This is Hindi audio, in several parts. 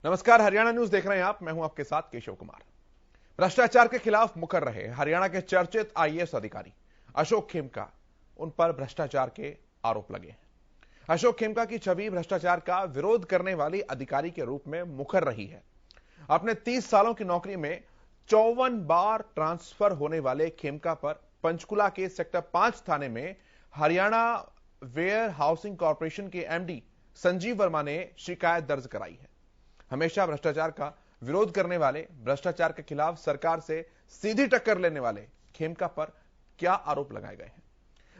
नमस्कार, हरियाणा न्यूज देख रहे हैं आप। मैं हूं आपके साथ केशव कुमार। भ्रष्टाचार के खिलाफ मुकर रहे हरियाणा के चर्चित आईएएस अधिकारी अशोक खेमका, उन पर भ्रष्टाचार के आरोप लगे हैं। अशोक खेमका की छवि भ्रष्टाचार का विरोध करने वाली अधिकारी के रूप में मुखर रही है। अपने 30 सालों की नौकरी में 54 बार ट्रांसफर होने वाले खेमका पर पंचकुला के सेक्टर 5 थाने में हरियाणा वेयर हाउसिंग कॉर्पोरेशन के एमडी संजीव वर्मा ने शिकायत दर्ज कराई है। हमेशा भ्रष्टाचार का विरोध करने वाले, भ्रष्टाचार के खिलाफ सरकार से सीधी टक्कर लेने वाले खेमका पर क्या आरोप लगाए गए हैं?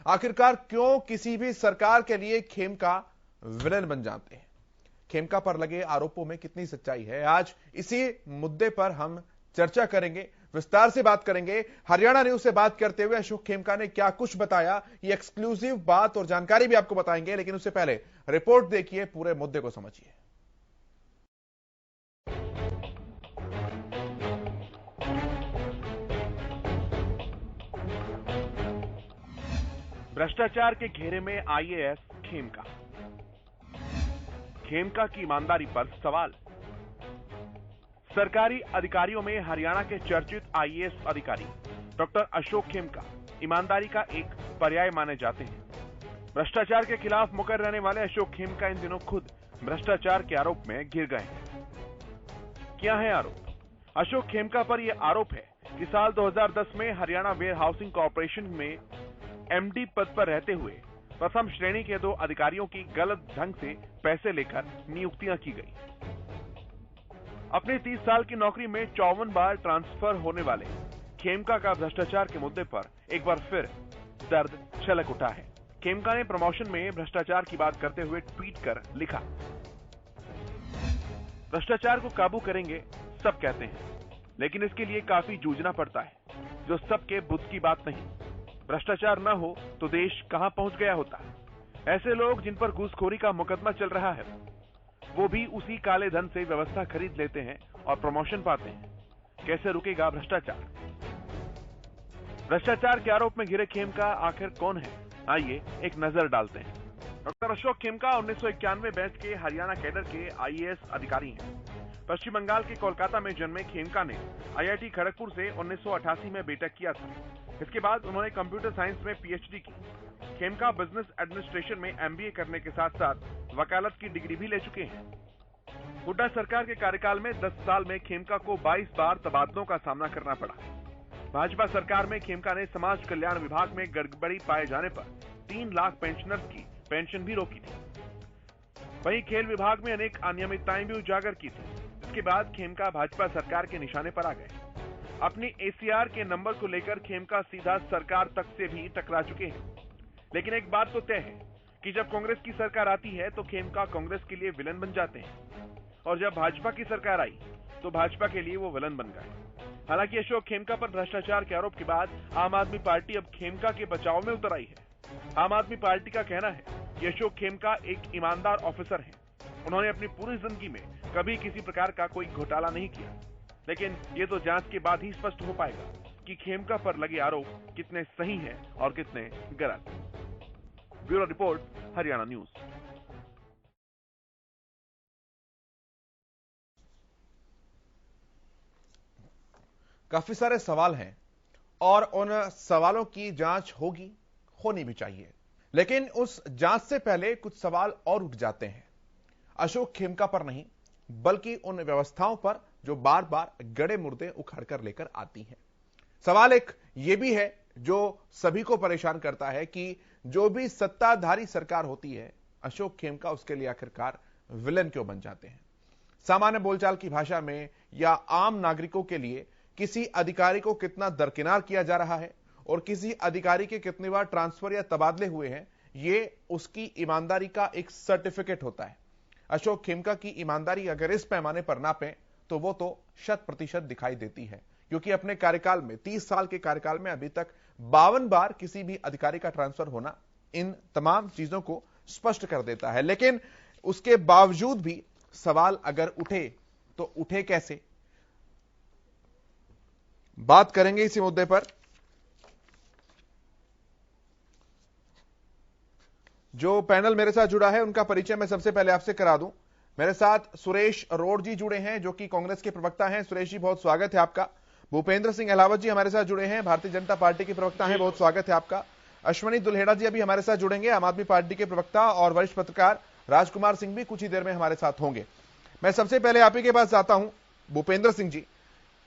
आखिरकार क्यों किसी भी सरकार के लिए खेमका विलेन बन जाते हैं? खेमका पर लगे आरोपों में कितनी सच्चाई है? आज इसी मुद्दे पर हम चर्चा करेंगे, विस्तार से बात करेंगे। हरियाणा न्यूज से बात करते हुए अशोक खेमका ने क्या कुछ बताया, ये एक्सक्लूसिव बात और जानकारी भी आपको बताएंगे, लेकिन उससे पहले रिपोर्ट देखिए, पूरे मुद्दे को समझिए। भ्रष्टाचार के घेरे में आईएएस खेमका। खेमका की ईमानदारी पर सवाल। सरकारी अधिकारियों में हरियाणा के चर्चित आईएएस अधिकारी डॉक्टर अशोक खेमका ईमानदारी का एक पर्याय माने जाते हैं। भ्रष्टाचार के खिलाफ मुकर रहने वाले अशोक खेमका इन दिनों खुद भ्रष्टाचार के आरोप में घिर गए हैं। क्या है आरोप? अशोक खेमका पर यह आरोप है कि साल 2010 में हरियाणा वेयर हाउसिंग कॉर्पोरेशन में एमडी पद पर रहते हुए प्रथम श्रेणी के 2 अधिकारियों की गलत ढंग से पैसे लेकर नियुक्तियां की गई। अपनी 30 साल की नौकरी में 54 बार ट्रांसफर होने वाले खेमका का भ्रष्टाचार के मुद्दे पर एक बार फिर दर्द छलक उठा है। खेमका ने प्रमोशन में भ्रष्टाचार की बात करते हुए ट्वीट कर लिखा, भ्रष्टाचार को काबू करेंगे सब कहते हैं, लेकिन इसके लिए काफी जूझना पड़ता है, जो सबके बुद्ध की बात नहीं। भ्रष्टाचार न हो तो देश कहां पहुंच गया होता। ऐसे लोग जिन पर घूसखोरी का मुकदमा चल रहा है, वो भी उसी काले धन से व्यवस्था खरीद लेते हैं और प्रमोशन पाते हैं। कैसे रुकेगा भ्रष्टाचार? भ्रष्टाचार के आरोप में घिरे खेमका आखिर कौन है? आइए एक नजर डालते हैं। डॉक्टर अशोक खेमका 1991 बैच के हरियाणा कैडर के आईएएस अधिकारी हैं। पश्चिम बंगाल के कोलकाता में जन्मे खेमका ने आईआईटी खड़गपुर से 1988 में बीटेक किया था। इसके बाद उन्होंने कंप्यूटर साइंस में पीएचडी की। खेमका बिजनेस एडमिनिस्ट्रेशन में एमबीए करने के साथ साथ वकालत की डिग्री भी ले चुके हैं। हुड्डा सरकार के कार्यकाल में 10 साल में खेमका को 22 बार तबादलों का सामना करना पड़ा। भाजपा सरकार में खेमका ने समाज कल्याण विभाग में गड़बड़ी पाए जाने पर 3 लाख पेंशनर्स की पेंशन भी रोकी थी। वहीं खेल विभाग में अनेक अनियमितताएं भी उजागर की थी। इसके बाद खेमका भाजपा सरकार के निशाने पर आ गए। अपनी एसीआर के नंबर को लेकर खेमका सीधा सरकार तक से भी टकरा चुके हैं। लेकिन एक बात तो तय है कि जब कांग्रेस की सरकार आती है तो खेमका कांग्रेस के लिए विलन बन जाते हैं, और जब भाजपा की सरकार आई तो भाजपा के लिए वो विलन बन गए। हालांकि अशोक खेमका पर भ्रष्टाचार के आरोप के बाद आम आदमी पार्टी अब खेमका के बचाव में उतर आई है। आम आदमी पार्टी का कहना है कि अशोक खेमका एक ईमानदार ऑफिसर हैं। उन्होंने अपनी पूरी जिंदगी में कभी किसी प्रकार का कोई घोटाला नहीं किया। लेकिन ये तो जांच के बाद ही स्पष्ट हो पाएगा कि खेमका पर लगे आरोप कितने सही हैं और कितने गलत। Bureau report, Haryana news. काफी सारे सवाल हैं और उन सवालों की जांच होनी भी चाहिए, लेकिन उस जांच से पहले कुछ सवाल और उठ जाते हैं। अशोक खेमका पर नहीं, बल्कि उन व्यवस्थाओं पर जो बार बार गड़े मुर्दे उखाड़ कर लेकर आती हैं। सवाल एक यह भी है जो सभी को परेशान करता है कि जो भी सत्ताधारी सरकार होती है, अशोक खेमका उसके लिए आखिरकार विलेन क्यों बन जाते हैं? सामान्य बोलचाल की भाषा में या आम नागरिकों के लिए किसी अधिकारी को कितना दरकिनार किया जा रहा है और किसी अधिकारी के कितनी बार ट्रांसफर या तबादले हुए हैं, यह उसकी ईमानदारी का एक सर्टिफिकेट होता है। अशोक खेमका की ईमानदारी अगर इस पैमाने पर नापें तो वो तो 100% दिखाई देती है, क्योंकि अपने कार्यकाल में 30 साल के कार्यकाल में अभी तक 52 बार किसी भी अधिकारी का ट्रांसफर होना इन तमाम चीजों को स्पष्ट कर देता है। लेकिन उसके बावजूद भी सवाल अगर उठे तो उठे कैसे? बात करेंगे इसी मुद्दे पर। जो पैनल मेरे साथ जुड़ा है उनका परिचय मैं सबसे पहले आपसे करा दूं। मेरे साथ सुरेश अरोड़ जी जुड़े हैं जो कि कांग्रेस के प्रवक्ता हैं। सुरेश जी, बहुत स्वागत है आपका। भूपेंद्र सिंह अहलावत जी हमारे साथ जुड़े हैं, भारतीय जनता पार्टी के प्रवक्ता हैं, बहुत स्वागत है आपका। अश्वनी दुल्हेड़ा जी अभी हमारे साथ जुड़ेंगे, आम आदमी पार्टी के प्रवक्ता और वरिष्ठ पत्रकार। राजकुमार सिंह भी कुछ ही देर में हमारे साथ होंगे। मैं सबसे पहले आप ही के पास जाता हूं, भूपेंद्र सिंह जी,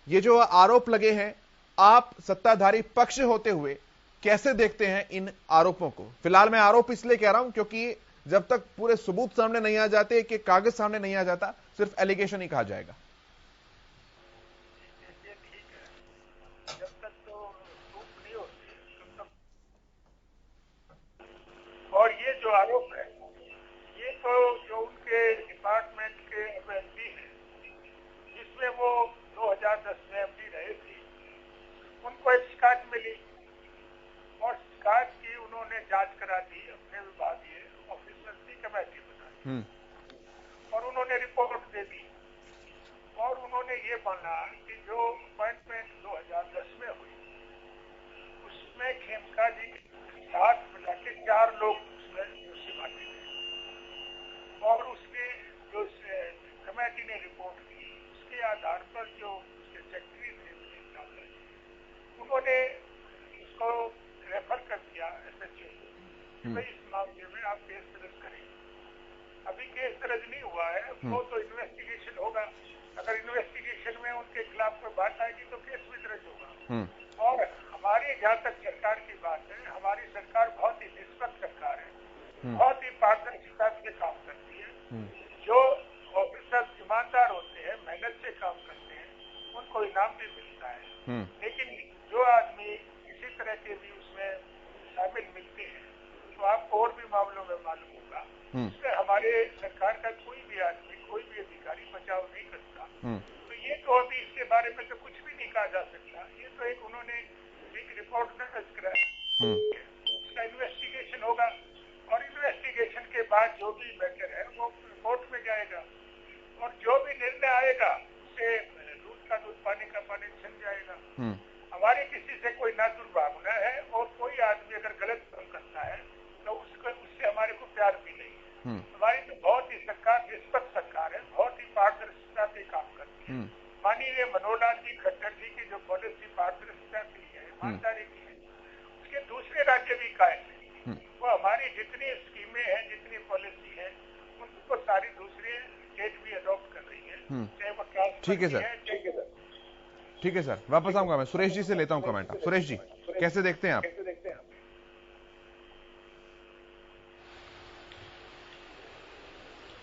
ये जो आरोप लगे हैं, आप सत्ताधारी पक्ष होते हुए कैसे देखते हैं इन आरोपों को? फिलहाल मैं आरोप इसलिए कह रहा हूं क्योंकि जब तक पूरे सबूत सामने नहीं आ जाते, कि कागज सामने नहीं आ जाता, सिर्फ एलिगेशन ही कहा जाएगा। जब तक तो प्रूफ नहीं होती तब तक। और ये जो आरोप है, ये तो जो उनके डिपार्टमेंट के एमडी हैं, जिसमें वो 2010 में एमडी रहे थे, उनको एक शिकायत मिली और शिकायत की उन्होंने जांच करा दी। अपने विभागीय ऑफिसर्स की कमेटी बनाई और उन्होंने रिपोर्ट दे दी और उन्होंने ये माना कि जो अपॉइंटमेंट 2010 में हुई उसमें खेमका जी के साथ मिला के 4 लोग उसमें दोषी माने गए और उसने जो कमेटी ने रिपोर्ट की उसके आधार पर जो उसके सेक्रेटरी थे उन्होंने उसको रेफर कर दिया एसएचओ कि भाई इस मामले में आप केस दर्ज करें। अभी केस दर्ज नहीं हुआ है, वो तो इन्वेस्टिगेशन होगा। अगर इन्वेस्टिगेशन में उनके खिलाफ कोई बात आएगी तो केस भी दर्ज होगा। और हमारी जहाँ तक सरकार की बात है, हमारी सरकार बहुत ही निष्पक्ष सरकार है, बहुत ही पारदर्शिता से काम करती है। जो ऑफिसर ईमानदार होते हैं, मेहनत से काम करते हैं, उनको इनाम भी मिलता है। लेकिन जो आदमी किसी तरह के भी उसमें शामिल मिलते हैं तो आपको और भी मामलों में मालूम होगा, उससे हमारे सरकार का कोई भी आदमी, कोई भी अधिकारी बचाव नहीं करता। तो ये तो अभी इसके बारे में तो कुछ भी नहीं कहा जा सकता। ये तो एक उन्होंने एक रिपोर्ट दर्ज कराया, उसका इन्वेस्टिगेशन होगा और इन्वेस्टिगेशन के बाद जो भी मैटर है वो कोर्ट में जाएगा और जो भी निर्णय आएगा उससे दूध का दूध, पानी का पानी छिन जाएगा। हमारी किसी से कोई ना दुर्भावना है और कोई आदमी अगर गलत काम करता है तो उससे हमारे को प्यार भी नहीं है। हमारी तो बहुत ही सरकार निष्पक्ष सरकार है, बहुत ही पारदर्शिता से काम करती है। माननीय मनोहर लाल जी खट्टर जी की जो पॉलिसी पारदर्शिता की है, ईमानदारी की है, उसके दूसरे राज्य भी कायम है। वो हमारी जितनी स्कीमें हैं, जितनी पॉलिसी है, उनको सारी दूसरे स्टेट भी अडॉप्ट कर रही है, चाहे वो ट्रांसफर। ठीक है सर, ठीक है सर, वापस आऊंगा मैं। सुरेश जी से लेता हूं कमेंट। सुरेश जी, कैसे देखते हैं आप?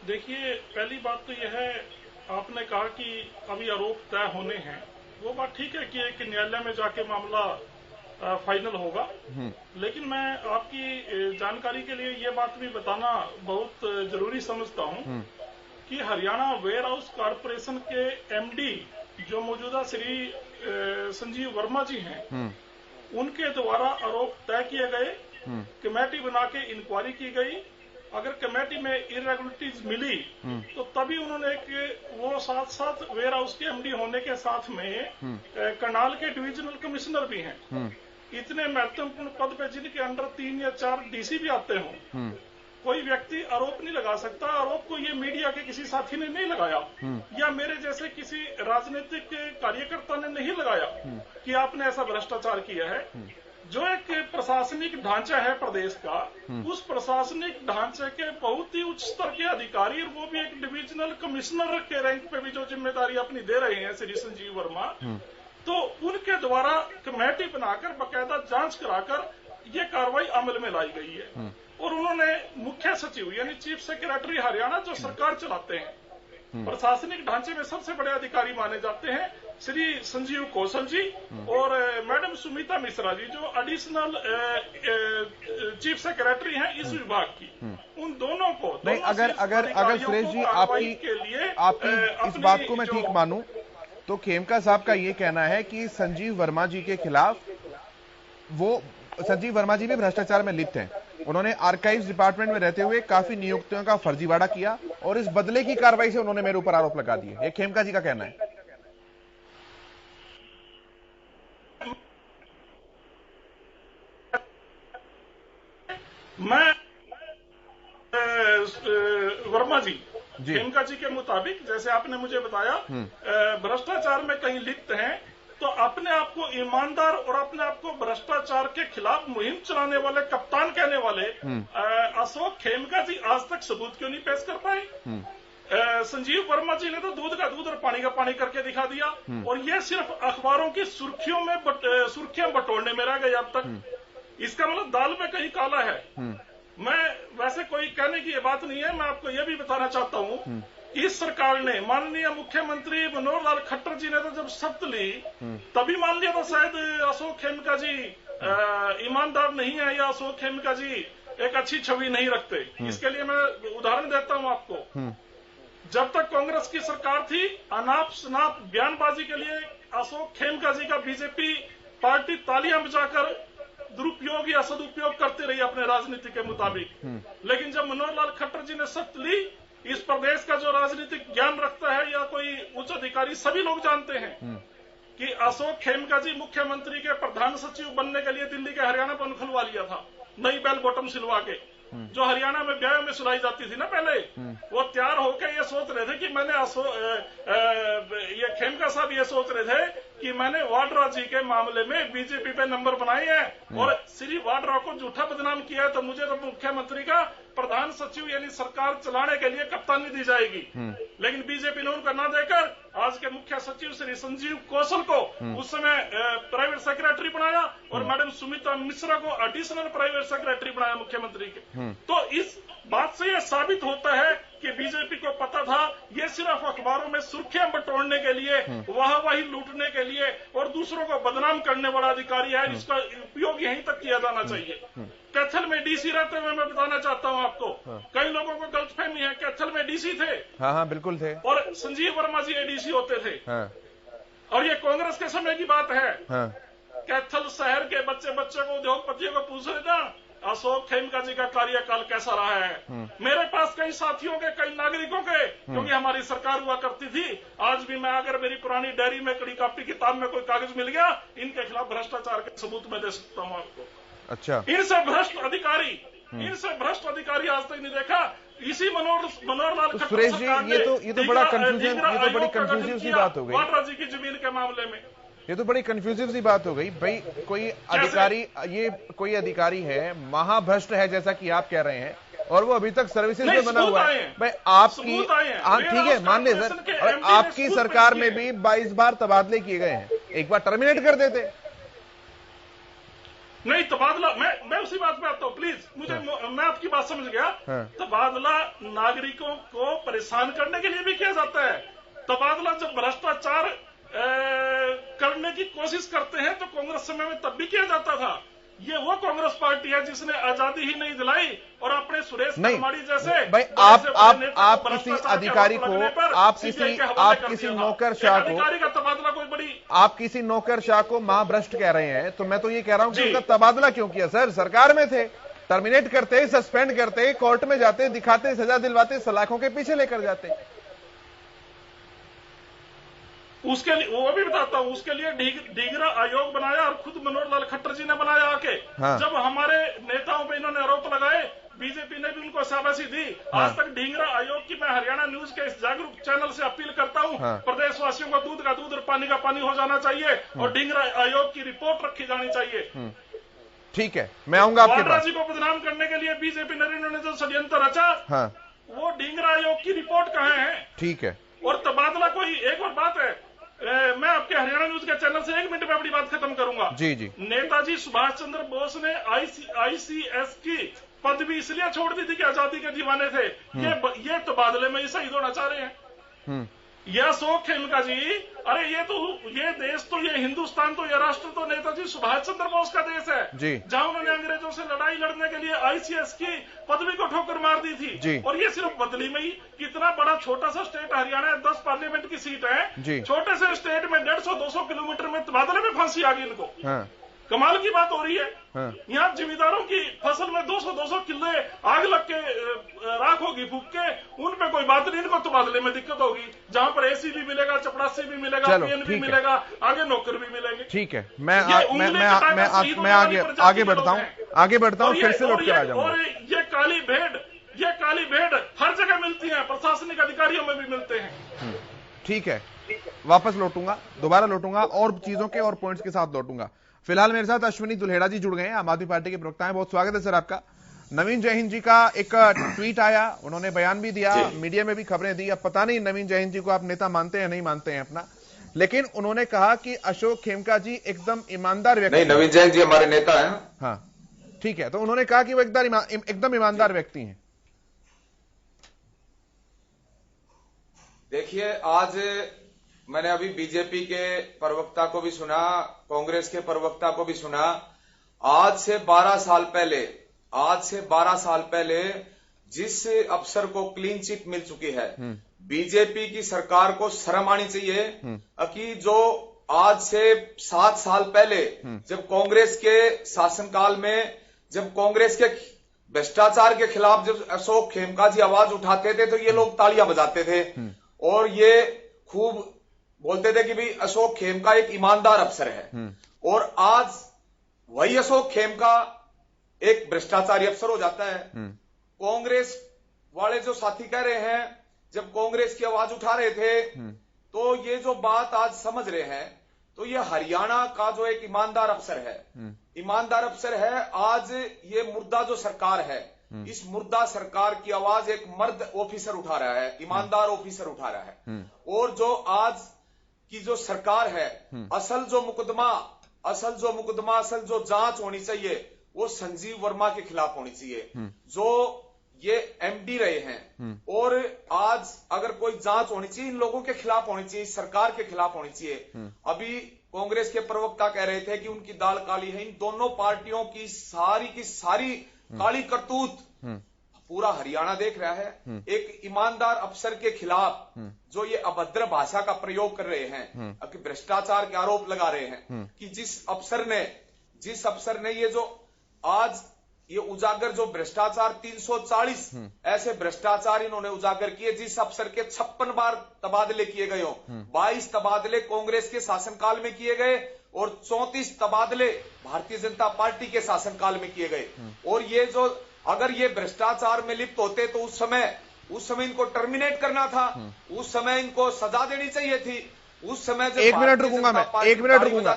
देखिए, पहली बात तो यह है, आपने कहा कि अभी आरोप तय होने हैं। वो बात ठीक है कि एक न्यायालय में जाके मामला फाइनल होगा, लेकिन मैं आपकी जानकारी के लिए ये बात भी बताना बहुत जरूरी समझता हूं कि हरियाणा वेयर हाउस कारपोरेशन के एमडी जो मौजूदा श्री संजीव वर्मा जी हैं, उनके द्वारा आरोप तय किए गए, कमेटी बना के इंक्वायरी की गई। अगर कमेटी में इरेगुलरिटीज मिली तो तभी उन्होंने वो साथ वेयर हाउस के एमडी होने के साथ में करनाल के डिविजनल कमिश्नर भी हैं। इतने महत्वपूर्ण पद पे जिनके अंडर 3 या 4 डीसी भी आते हों, कोई व्यक्ति आरोप नहीं लगा सकता। आरोप को ये मीडिया के किसी साथी ने नहीं लगाया या मेरे जैसे किसी राजनीतिक कार्यकर्ता ने नहीं लगाया कि आपने ऐसा भ्रष्टाचार किया है। जो एक प्रशासनिक ढांचा है प्रदेश का, उस प्रशासनिक ढांचे के बहुत ही उच्च स्तर के अधिकारी, और वो भी एक डिविजनल कमिश्नर के रैंक पे भी जो जिम्मेदारी अपनी दे रहे हैं श्री संजीव वर्मा, तो उनके द्वारा कमेटी बनाकर बाकायदा जांच कराकर ये कार्रवाई अमल में लाई गई है। और उन्होंने मुख्य सचिव यानी चीफ सेक्रेटरी हरियाणा जो सरकार चलाते हैं, प्रशासनिक ढांचे में सबसे बड़े अधिकारी माने जाते हैं श्री संजीव कौशल जी और मैडम सुमिता मिश्रा जी जो एडिशनल चीफ सेक्रेटरी हैं इस विभाग की। उन दोनों को नहीं, अगर सुरेश जी आपकी इस बात को मैं ठीक मानूं तो खेमका साहब का ये कहना है कि संजीव वर्मा जी के खिलाफ, वो संजीव वर्मा जी भी भ्रष्टाचार में लिप्त हैं। उन्होंने आर्काइव्स डिपार्टमेंट में रहते हुए काफी नियुक्तियों का फर्जीवाड़ा किया और इस बदले की कार्रवाई से उन्होंने मेरे ऊपर आरोप लगा दिए। ये खेमका जी का कहना है। मैं वर्मा जी खेमका जी के मुताबिक, जैसे आपने मुझे बताया, भ्रष्टाचार में कहीं लिप्त हैं, तो अपने आप को ईमानदार और अपने आप को भ्रष्टाचार के खिलाफ मुहिम चलाने वाले कप्तान कहने वाले अशोक खेमका जी आज तक सबूत क्यों नहीं पेश कर पाए? संजीव वर्मा जी ने तो दूध का दूध और पानी का पानी करके दिखा दिया, और ये सिर्फ अखबारों की सुर्खियां बटोरने में रह गए अब तक। इसका मतलब दाल में कहीं काला है। मैं वैसे कोई कहने की ये बात नहीं है, मैं आपको ये भी बताना चाहता हूँ, इस सरकार ने, माननीय मुख्यमंत्री मनोहर लाल खट्टर जी ने तो जब शपथ ली तभी मान लिया था शायद अशोक खेमका जी ईमानदार नहीं है, या अशोक खेमका जी एक अच्छी छवि नहीं रखते। इसके लिए मैं उदाहरण देता हूं आपको। जब तक कांग्रेस की सरकार थी, अनाप शनाप बयानबाजी के लिए अशोक खेमका जी का बीजेपी पार्टी तालियां बजाकर दुरुपयोग या सदुपयोग करती रही अपने राजनीति के मुताबिक। लेकिन जब मनोहर लाल खट्टर जी ने शपथ ली, इस प्रदेश का जो राजनीतिक ज्ञान रखता है या कोई उच्च अधिकारी, सभी लोग जानते हैं कि अशोक खेमका जी मुख्यमंत्री के प्रधान सचिव बनने के लिए दिल्ली के हरियाणा पर खुलवा लिया था, नई बेल बॉटम सिलवा के, जो हरियाणा में ब्याह में सुनाई जाती थी ना पहले। वो तैयार होकर ये सोच रहे थे कि मैंने ये खेमका साहब ये सोच रहे थे कि मैंने वाड्रा जी के मामले में बीजेपी पे नंबर बनाए हैं और श्री वाड्रा को झूठा बदनाम किया है, तो मुझे तो मुख्यमंत्री का प्रधान सचिव यानी सरकार चलाने के लिए कप्तानी दी जाएगी। लेकिन बीजेपी ने उनका ना देकर आज के मुख्य सचिव श्री संजीव कौशल को उस समय प्राइवेट सेक्रेटरी बनाया और मैडम सुमित्रा मिश्रा को एडिशनल प्राइवेट सेक्रेटरी बनाया मुख्यमंत्री के। तो इस बात से यह साबित होता है कि बीजेपी को पता था ये सिर्फ अखबारों में सुर्खियां बटोरने के लिए, वाहवाही लूटने के लिए और दूसरों को बदनाम करने वाला अधिकारी है, जिसका उपयोग यहीं तक किया जाना चाहिए। कैथल में डीसी रहते हुए मैं बताना चाहता हूं आपको, कई लोगों को गलतफहमी है, कैथल में डीसी थे। हाँ बिल्कुल थे। और संजीव वर्मा जी एडीसी होते थे। और ये कांग्रेस के समय की बात है। कैथल शहर के बच्चे को, उद्योगपतियों को पूछ लेना अशोक खेमका जी का कार्यकाल कैसा रहा है। मेरे पास कई साथियों के, कई नागरिकों के, क्योंकि हमारी सरकार हुआ करती थी, आज भी मैं अगर मेरी पुरानी डायरी में, कड़ी कापी किताब में कोई कागज मिल गया, इनके खिलाफ भ्रष्टाचार के सबूत में दे सकता हूं आपको। अच्छा, इनसे भ्रष्ट अधिकारी आज तक नहीं देखा। इसी मनोहर लाल खट्टर सुरेश जी, ये तो बड़ा कंफ्यूजन, ये तो बड़ी कंफ्यूजिव सी बात हो गई वाड्रा जी की जमीन के मामले में। ये तो बड़ी कंफ्यूजिव सी बात हो गई भाई। कोई अधिकारी है, महाभ्रष्ट है जैसा कि आप कह रहे हैं, और वो अभी तक सर्विसेज में बना हुआ है। भाई आपकी, हाँ ठीक है मान ले सर, और आपकी सरकार में भी 22 बार तबादले किए गए हैं, एक बार टर्मिनेट कर देते। नहीं तबादला, मैं उसी बात पे आता हूँ प्लीज, मैं आपकी बात समझ गया। तबादला नागरिकों को परेशान करने के लिए भी किया जाता है। तबादला जब भ्रष्टाचार करने की कोशिश करते हैं तो कांग्रेस समय में तब भी किया जाता था। ये वो कांग्रेस पार्टी है जिसने आजादी ही नहीं दिलाई और अपने सुरेश कुमारी जैसे भाई आप किसी अधिकारी को, आप किसी नौकरशाह को, का तबादला कोई बड़ी, आप किसी नौकरशाह को महाभ्रष्ट कह रहे हैं, तो मैं तो ये कह रहा हूं कि उनका तबादला क्यों किया सर? सरकार में थे, टर्मिनेट करते, सस्पेंड करते, कोर्ट में जाते, दिखाते, सजा दिलवाते, सलाखों के पीछे लेकर जाते। उसके लिए वो भी बताता हूँ, उसके लिए डीगरा आयोग बनाया और खुद मनोहर लाल खट्टर जी ने बनाया आके। हाँ। जब हमारे नेताओं पे इन्होंने आरोप लगाए, बीजेपी ने भी उनको शाबाशी दी। हाँ। आज तक डीगरा आयोग की मैं हरियाणा न्यूज के इस जागरूक चैनल से अपील करता हूँ। हाँ। प्रदेशवासियों को दूध का दूध और पानी का पानी हो जाना चाहिए और डीगरा आयोग की रिपोर्ट रखी जानी चाहिए। ठीक है, मैं आऊंगा आपके पास। वाड्रा जी को बदनाम करने के लिए बीजेपी नरेंद्र ने जो षड्यंत्र रचा, वो डीगरा आयोग की रिपोर्ट कहाँ है? ठीक है। और तबादला कोई, एक और बात है, मैं आपके हरियाणा न्यूज के चैनल से 1 मिनट में अपनी बात खत्म करूंगा। जी। नेताजी सुभाष चंद्र बोस ने आईसीएस की पदवी इसलिए छोड़ दी थी कि आजादी के दीवाने थे। ये तबादले में शहीद होना चाह रहे हैं। ये अशोक खेमका जी, अरे ये देश तो, ये हिंदुस्तान तो, ये राष्ट्र तो नेताजी सुभाष चंद्र बोस का देश है, जहां उन्होंने अंग्रेजों से लड़ाई लड़ने के लिए आईसीएस की पदवी को ठोकर मार दी थी। और ये सिर्फ बदली में ही, कितना बड़ा छोटा सा स्टेट हरियाणा है, 10 पार्लियामेंट की सीट है, छोटे से स्टेट में 150-200 किलोमीटर में तबादले में फांसी आ गई इनको। कमाल की बात हो रही है। यहाँ जिम्मेदारों की फसल में 200-200 किले आग लग के राख होगी फूक के, उन पे कोई बात नहीं, इनको तबादले में दिक्कत होगी। जहाँ पर एसी भी मिलेगा, चपरासी भी मिलेगा, पीएन भी मिलेगा, आगे नौकर भी मिलेंगे। ठीक है, मैं आगे बढ़ता हूँ, फिर से लौट कर आ जाऊंगा। और ये काली भेड़ ये काली भेड़ हर जगह मिलती है, प्रशासनिक अधिकारियों में भी मिलते हैं। ठीक है, वापस लौटूंगा, दोबारा लौटूंगा और चीजों के और पॉइंट्स के साथ लौटूंगा। फिलहाल मेरे साथ अश्विनी दुल्हेड़ा जी जुड़ गए हैं, आम आदमी पार्टी के प्रवक्ता हैं। बहुत स्वागत है सर आपका। नवीन जयहिंद जी का एक ट्वीट आया, उन्होंने बयान भी दिया, मीडिया में भी खबरें दी। अब पता नहीं नवीन जयहिंद जी को आप नेता मानते हैं नहीं मानते हैं अपना, लेकिन उन्होंने कहा कि अशोक खेमका जी एकदम ईमानदार व्यक्ति। नहीं, नवीन जयहिंद जी हमारे नेता हैं। हाँ ठीक है, तो उन्होंने कहा कि वो एकदम ईमानदार व्यक्ति हैं। देखिए, आज मैंने अभी बीजेपी के प्रवक्ता को भी सुना, कांग्रेस के प्रवक्ता को भी सुना। आज से 12 साल पहले जिस अफसर को क्लीन चिट मिल चुकी है, बीजेपी की सरकार को शर्म आनी चाहिए कि जो आज से 7 साल पहले जब कांग्रेस के शासनकाल में, जब कांग्रेस के भ्रष्टाचार के खिलाफ जब अशोक खेमका जी आवाज उठाते थे तो ये लोग तालियां बजाते थे और ये खूब बोलते थे कि भाई अशोक खेमका एक ईमानदार अफसर है। और आज वही अशोक खेमका एक भ्रष्टाचारी अफसर हो जाता है। कांग्रेस वाले जो साथी कह रहे हैं, जब कांग्रेस की आवाज उठा रहे थे तो ये जो बात आज समझ रहे हैं, तो ये हरियाणा का जो एक ईमानदार अफसर है, आज ये मुर्दा जो सरकार है, इस मुर्दा सरकार की आवाज एक मर्द ऑफिसर उठा रहा है, ईमानदार ऑफिसर उठा रहा है। और जो आज की जो सरकार है, असल जो मुकदमा, असल जो जांच होनी चाहिए वो संजीव वर्मा के खिलाफ होनी चाहिए, जो ये एमडी रहे हैं। और आज अगर कोई जांच होनी चाहिए, इन लोगों के खिलाफ होनी चाहिए, सरकार के खिलाफ होनी चाहिए। अभी कांग्रेस के प्रवक्ता कह रहे थे कि उनकी दाल काली है। इन दोनों पार्टियों की सारी काली करतूत पूरा हरियाणा देख रहा है। एक ईमानदार अफसर के खिलाफ जो ये अभद्र भाषा का प्रयोग कर रहे हैं, कि भ्रष्टाचार के आरोप लगा रहे हैं, कि जिस अफसर ने ये जो आज ये उजागर जो भ्रष्टाचार 340 ऐसे भ्रष्टाचार इन्होंने उजागर किए, जिस अफसर के 56 बार तबादले किए गए हो, 22 तबादले कांग्रेस के शासनकाल में किए गए और 34 तबादले भारतीय जनता पार्टी के शासनकाल में किए गए। और ये जो अगर ये भ्रष्टाचार में लिप्त होते तो उस समय इनको टर्मिनेट करना था, उस समय इनको सजा देनी चाहिए थी। उस समय एक मिनट रुकूंगा मैं, एक मिनट रुकूंगा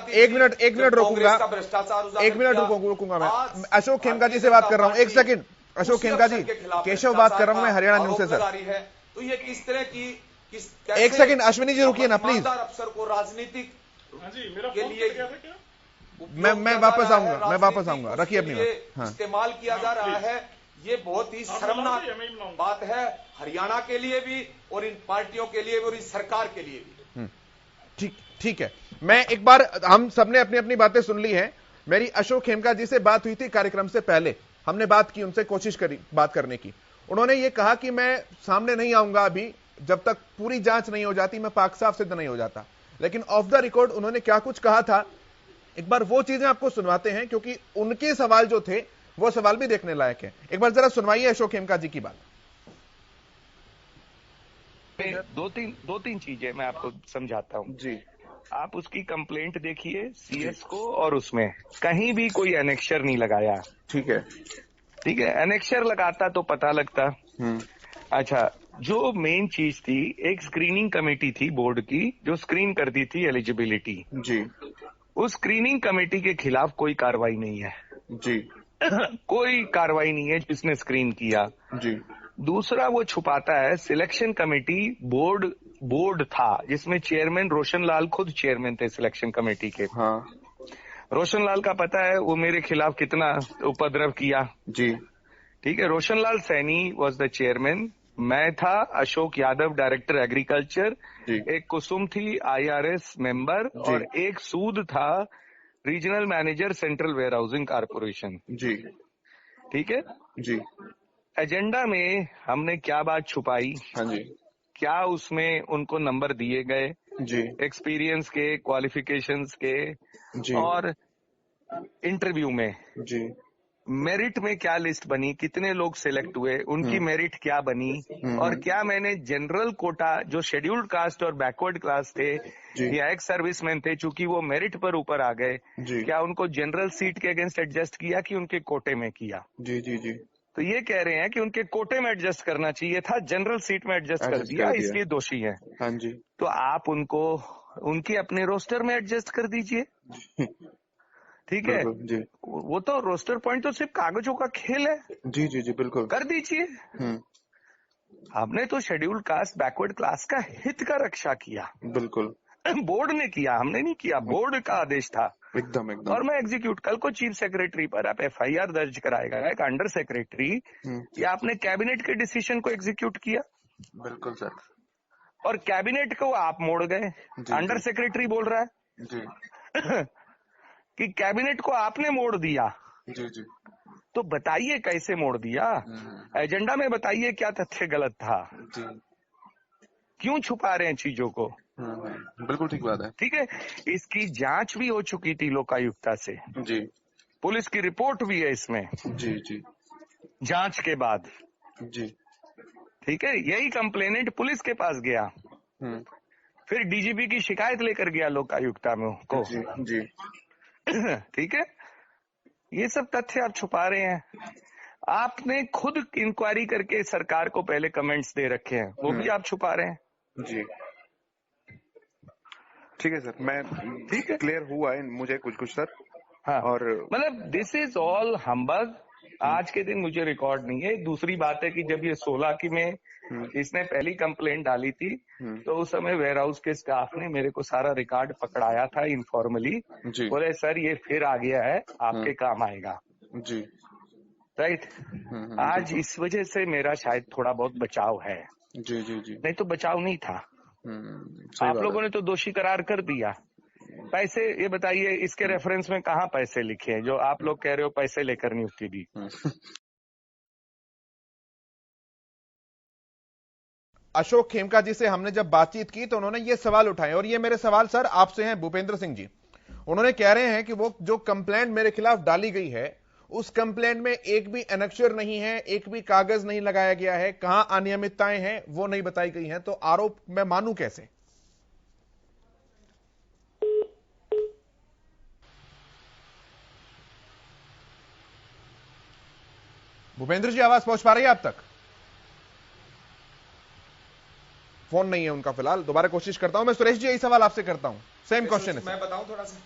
मैं। अशोक खेमका जी से बात कर रहा हूं, एक सेकंड। अशोक खेमका जी, केशव बात कर रहा हूं मैं, हरियाणा न्यूज से सर। तो ये किस तरह की एक सेकंड अश्विनी जी रुकिए ना प्लीज। अफसर को राजनीतिक के लिए मैं वापस आऊंगा, रखिए अपनी बात। इस्तेमाल किया जा रहा है, ये बहुत ही शर्मनाक बात है हरियाणा के लिए भी और इन पार्टियों के लिए भी और इस सरकार के लिए भी। ठीक है, मैं एक बार, हम सबने अपनी अपनी बातें सुन ली हैं। मेरी अशोक खेमका जी से बात हुई थी कार्यक्रम से पहले, हमने बात की, उनसे कोशिश करी बात करने की। उन्होंने ये कहा कि मैं सामने नहीं आऊंगा अभी, जब तक पूरी जांच नहीं हो जाती, मैं पाक साफ सिद्ध नहीं हो जाता। लेकिन ऑफ द रिकॉर्ड उन्होंने क्या कुछ कहा था, एक बार वो चीजें आपको सुनवाते हैं, क्योंकि उनके सवाल जो थे वो सवाल भी देखने लायक है। एक बार जरा सुनवाइए अशोक खेमका जी की बात। दो तीन चीजें मैं आपको समझाता हूँ जी। आप उसकी कंप्लेंट देखिए सीएस को, और उसमें कहीं भी कोई एनेक्शर नहीं लगाया। ठीक है, एनेक्शर लगाता तो पता लगता। अच्छा, जो मेन चीज थी, एक स्क्रीनिंग कमेटी थी बोर्ड की जो स्क्रीन करती थी एलिजिबिलिटी जी। उस स्क्रीनिंग कमेटी के खिलाफ कोई कार्रवाई नहीं है जी। कोई कार्रवाई नहीं है जिसने स्क्रीन किया जी। दूसरा, वो छुपाता है सिलेक्शन कमेटी बोर्ड था जिसमें चेयरमैन रोशन लाल खुद चेयरमैन थे सिलेक्शन कमेटी के। हाँ, रोशन लाल का पता है वो मेरे खिलाफ कितना उपद्रव किया जी। ठीक है, Roshan Lal Saini was the chairman, मैं था अशोक यादव डायरेक्टर एग्रीकल्चर, एक कुसुम थी IRS मेंबर, और एक सूद था regional manager central warehousing corporation ji. ठीक है जी। एजेंडा में हमने क्या बात छुपाई? हाँ जी। क्या उसमें उनको नंबर दिए गए जी, एक्सपीरियंस के, क्वालिफिकेशंस के जी, और इंटरव्यू में जी, मेरिट में क्या लिस्ट बनी, कितने लोग सिलेक्ट हुए, उनकी मेरिट क्या बनी, और क्या मैंने जनरल कोटा जो शेड्यूल्ड कास्ट और बैकवर्ड क्लास थे या एक्स सर्विसमैन थे, चूंकि वो मेरिट पर ऊपर आ गए, क्या उनको जनरल सीट के अगेंस्ट एडजस्ट किया कि उनके कोटे में किया? जी जी जी। तो ये कह रहे हैं कि उनके कोटे में एडजस्ट करना चाहिए था, जनरल सीट में एडजस्ट कर दिया, इसलिए दोषी है। हाँ जी। तो आप उनको उनके अपने रोस्टर में एडजस्ट कर दीजिए। ठीक है जी। वो तो रोस्टर पॉइंट तो सिर्फ कागजों का खेल है। जी जी जी बिल्कुल कर दीजिए। आपने तो शेड्यूल्ड कास्ट बैकवर्ड क्लास का हित का रक्षा किया। बिल्कुल बोर्ड ने किया, हमने नहीं किया, बोर्ड का आदेश था। एकदम एकदम। और मैं एग्जीक्यूट, कल को चीफ सेक्रेटरी पर आप एफआईआर दर्ज कराएगा एक अंडर सेक्रेटरी, या आपने कैबिनेट के डिसीजन को एग्जीक्यूट किया। बिल्कुल सर। और कैबिनेट को आप मोड़ गए। अंडर सेक्रेटरी बोल रहा है जी कि कैबिनेट को आपने मोड़ दिया। जी जी। तो बताइए कैसे मोड़ दिया, एजेंडा में बताइए क्या तथ्य गलत था जी। क्यों छुपा रहे हैं चीजों को। बिल्कुल ठीक बात है। ठीक है, इसकी जांच भी हो चुकी थी लोकायुक्ता से। जी। पुलिस की रिपोर्ट भी है इसमें। जी जी। जांच के बाद। जी। ठीक है, यही कंप्लेनेंट पुलिस के पास गया, फिर डीजीपी की शिकायत लेकर गया लोकायुक्ता में को। जी जी। ठीक है, ये सब तथ्य आप छुपा रहे हैं। आपने खुद इंक्वायरी करके सरकार को पहले कमेंट्स दे रखे हैं, वो भी आप छुपा रहे हैं। जी ठीक है सर, मैं ठीक है, क्लियर हुआ है मुझे कुछ सर। हाँ, और मतलब दिस इज ऑल हम्बग। आज के दिन मुझे रिकॉर्ड नहीं है। दूसरी बात है कि जब ये 16 की में इसने पहली कंप्लेंट डाली थी, तो उस समय वेयर हाउस के स्टाफ ने मेरे को सारा रिकॉर्ड पकड़ाया था इनफॉर्मली। बोले सर ये फिर आ गया है, आपके काम आएगा। जी राइट। आज इस वजह से मेरा शायद थोड़ा बहुत बचाव है। जी जी जी। नहीं तो बचाव नहीं था। आप लोगों ने तो दोषी करार कर दिया। पैसे, ये बताइए इसके रेफरेंस में कहाँ पैसे लिखे हैं जो आप लोग कह रहे हो पैसे लेकर नियुक्ति दी। अशोक खेमका जी से हमने जब बातचीत की तो उन्होंने ये सवाल उठाए, और ये मेरे सवाल सर आपसे हैं भूपेंद्र सिंह जी। उन्होंने कह रहे हैं कि वो जो कंप्लेंट मेरे खिलाफ डाली गई है उस कंप्लेंट में एक भी एनेक्चर नहीं है, एक भी कागज नहीं लगाया गया है, कहां अनियमितताएं हैं वो नहीं बताई गई हैं, तो आरोप मैं मानूं कैसे? भूपेंद्र जी आवाज पहुंच पा रही है आप तक? फोन नहीं है उनका फिलहाल, दोबारा कोशिश करता हूं। मैं सुरेश जी यही सवाल आपसे करता हूं, सेम क्वेश्चन है। मैं बताऊं थोड़ा सा,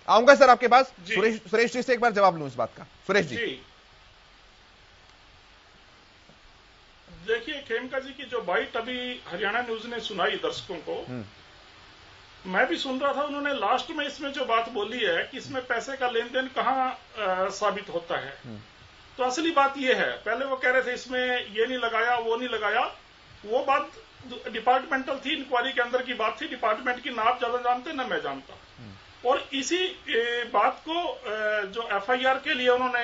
आऊंगा सर आपके पास। सुरेश जी से एक बार जवाब लूं इस बात का। सुरेश जी देखिए, खेमका जी की जो बाइट अभी हरियाणा न्यूज ने सुनाई दर्शकों को, मैं भी सुन रहा था। उन्होंने लास्ट में इसमें जो बात बोली है कि इसमें पैसे का लेन देन कहां साबित होता है, तो असली बात यह है, पहले वो कह रहे थे इसमें ये नहीं लगाया वो नहीं लगाया, वो बात डिपार्टमेंटल थी, इंक्वायरी के अंदर की बात थी। डिपार्टमेंट की ना आप ज्यादा जानते ना मैं जानता। और इसी बात को जो एफआईआर के लिए उन्होंने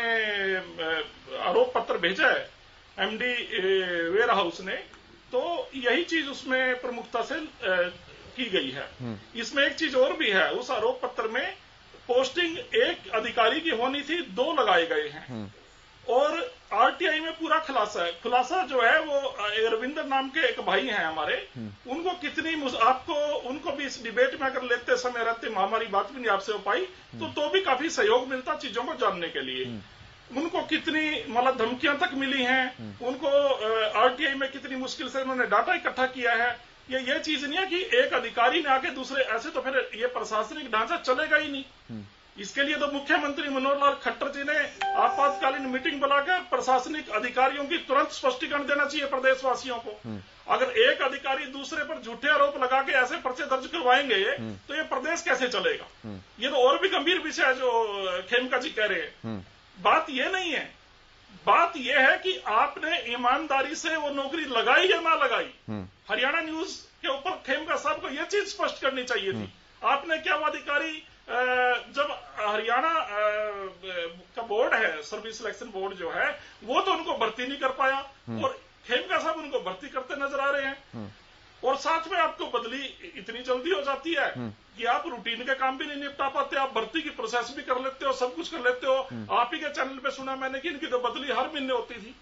आरोप पत्र भेजा है एमडी वेयर हाउस ने, तो यही चीज उसमें प्रमुखता से की गई है। इसमें एक चीज और भी है, उस आरोप पत्र में पोस्टिंग एक अधिकारी की होनी थी, 2 लगाए गए हैं। और आरटीआई में पूरा खुलासा है। खुलासा जो है वो रविंदर नाम के एक भाई हैं हमारे, उनको कितनी आपको उनको भी इस डिबेट में अगर लेते समय रहते, हमारी बात भी नहीं आपसे हो पाई, तो भी काफी सहयोग मिलता चीजों को जानने के लिए। उनको कितनी मतलब धमकियां तक मिली हैं, उनको आरटीआई में कितनी मुश्किल से उन्होंने डाटा इकट्ठा किया है। ये चीज नहीं है कि एक अधिकारी ने आके दूसरे, ऐसे तो फिर ये प्रशासनिक ढांचा चलेगा ही नहीं। इसके लिए तो मुख्यमंत्री मनोहर लाल खट्टर जी ने आपातकालीन मीटिंग बुलाकर प्रशासनिक अधिकारियों की तुरंत स्पष्टीकरण देना चाहिए प्रदेशवासियों को। अगर एक अधिकारी दूसरे पर झूठे आरोप लगा के ऐसे पर्चे दर्ज करवाएंगे तो ये प्रदेश कैसे चलेगा? ये तो और भी गंभीर विषय है जो खेमका जी कह रहे हैं। बात ये नहीं है, बात यह है कि आपने ईमानदारी से वो नौकरी लगाई या ना लगाई। हरियाणा न्यूज के ऊपर खेमका साहब को यह चीज स्पष्ट करनी चाहिए थी। आपने क्या वो अधिकारी, जब हरियाणा का बोर्ड है, सर्विस सिलेक्शन बोर्ड जो है, वो तो उनको भर्ती नहीं कर पाया, और खेमका साहब उनको भर्ती करते नजर आ रहे हैं। और साथ में आपको बदली इतनी जल्दी हो जाती है कि आप रूटीन के काम भी नहीं निपटा पाते, आप भर्ती की प्रोसेस भी कर लेते हो, सब कुछ कर लेते हो। आप ही के चैनल पे सुना मैंने कि इनकी तो बदली हर महीने होती थी।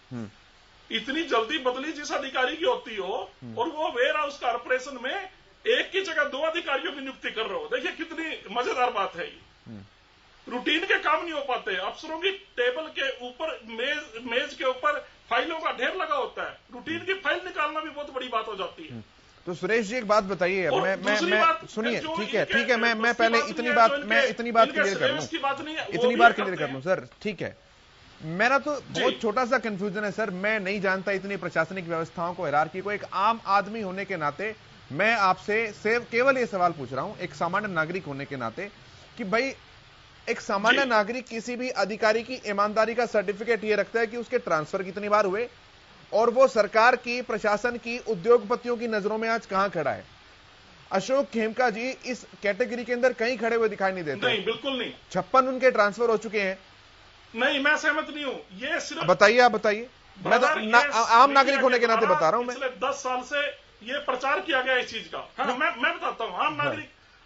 इतनी जल्दी बदली जिस अधिकारी की होती हो, और वो वेयर हाउस कॉर्पोरेशन में एक की जगह 2 अधिकारियों की नियुक्ति कर रहे हो, देखिए कितनी मजेदार बात है ये। रूटीन के काम नहीं हो पाते। अफसरों की टेबल के ऊपर मेज के ऊपर फाइलों का ढेर लगा होता है, रूटीन की फाइल निकालना भी बहुत बड़ी बात हो जाती है। तो सुरेश जी एक बात बताइए, मैं सुनिए, ठीक है, मैं पहले इतनी बात क्लियर कर लूं, इतनी बार क्लियर कर लूं सर, ठीक है। मेरा तो बहुत छोटा सा कंफ्यूजन है सर, मैं नहीं जानता इतनी प्रशासनिक व्यवस्थाओं को, हायरार्की को। एक आम आदमी होने के नाते मैं आपसे केवल ये सवाल पूछ रहा हूं, एक सामान्य नागरिक होने के नाते, कि भाई एक सामान्य नागरिक किसी भी अधिकारी की ईमानदारी का सर्टिफिकेट ये रखता है कि उसके ट्रांसफर कितनी बार हुए, और वो सरकार की, प्रशासन की, उद्योगपतियों की नजरों में आज कहां खड़ा है। अशोक खेमका जी इस कैटेगरी के अंदर कहीं खड़े हुए दिखाई नहीं देते। नहीं, बिल्कुल नहीं। 56 उनके ट्रांसफर हो चुके हैं। नहीं, मैं सहमत नहीं हूं। ये सिर्फ बताइए, आप बताइए। मैं तो आम नागरिक होने के नाते बता रहा हूं। मैं पिछले 10 साल से ये प्रचार किया गया इस चीज का। हाँ, मैं बताता हूं।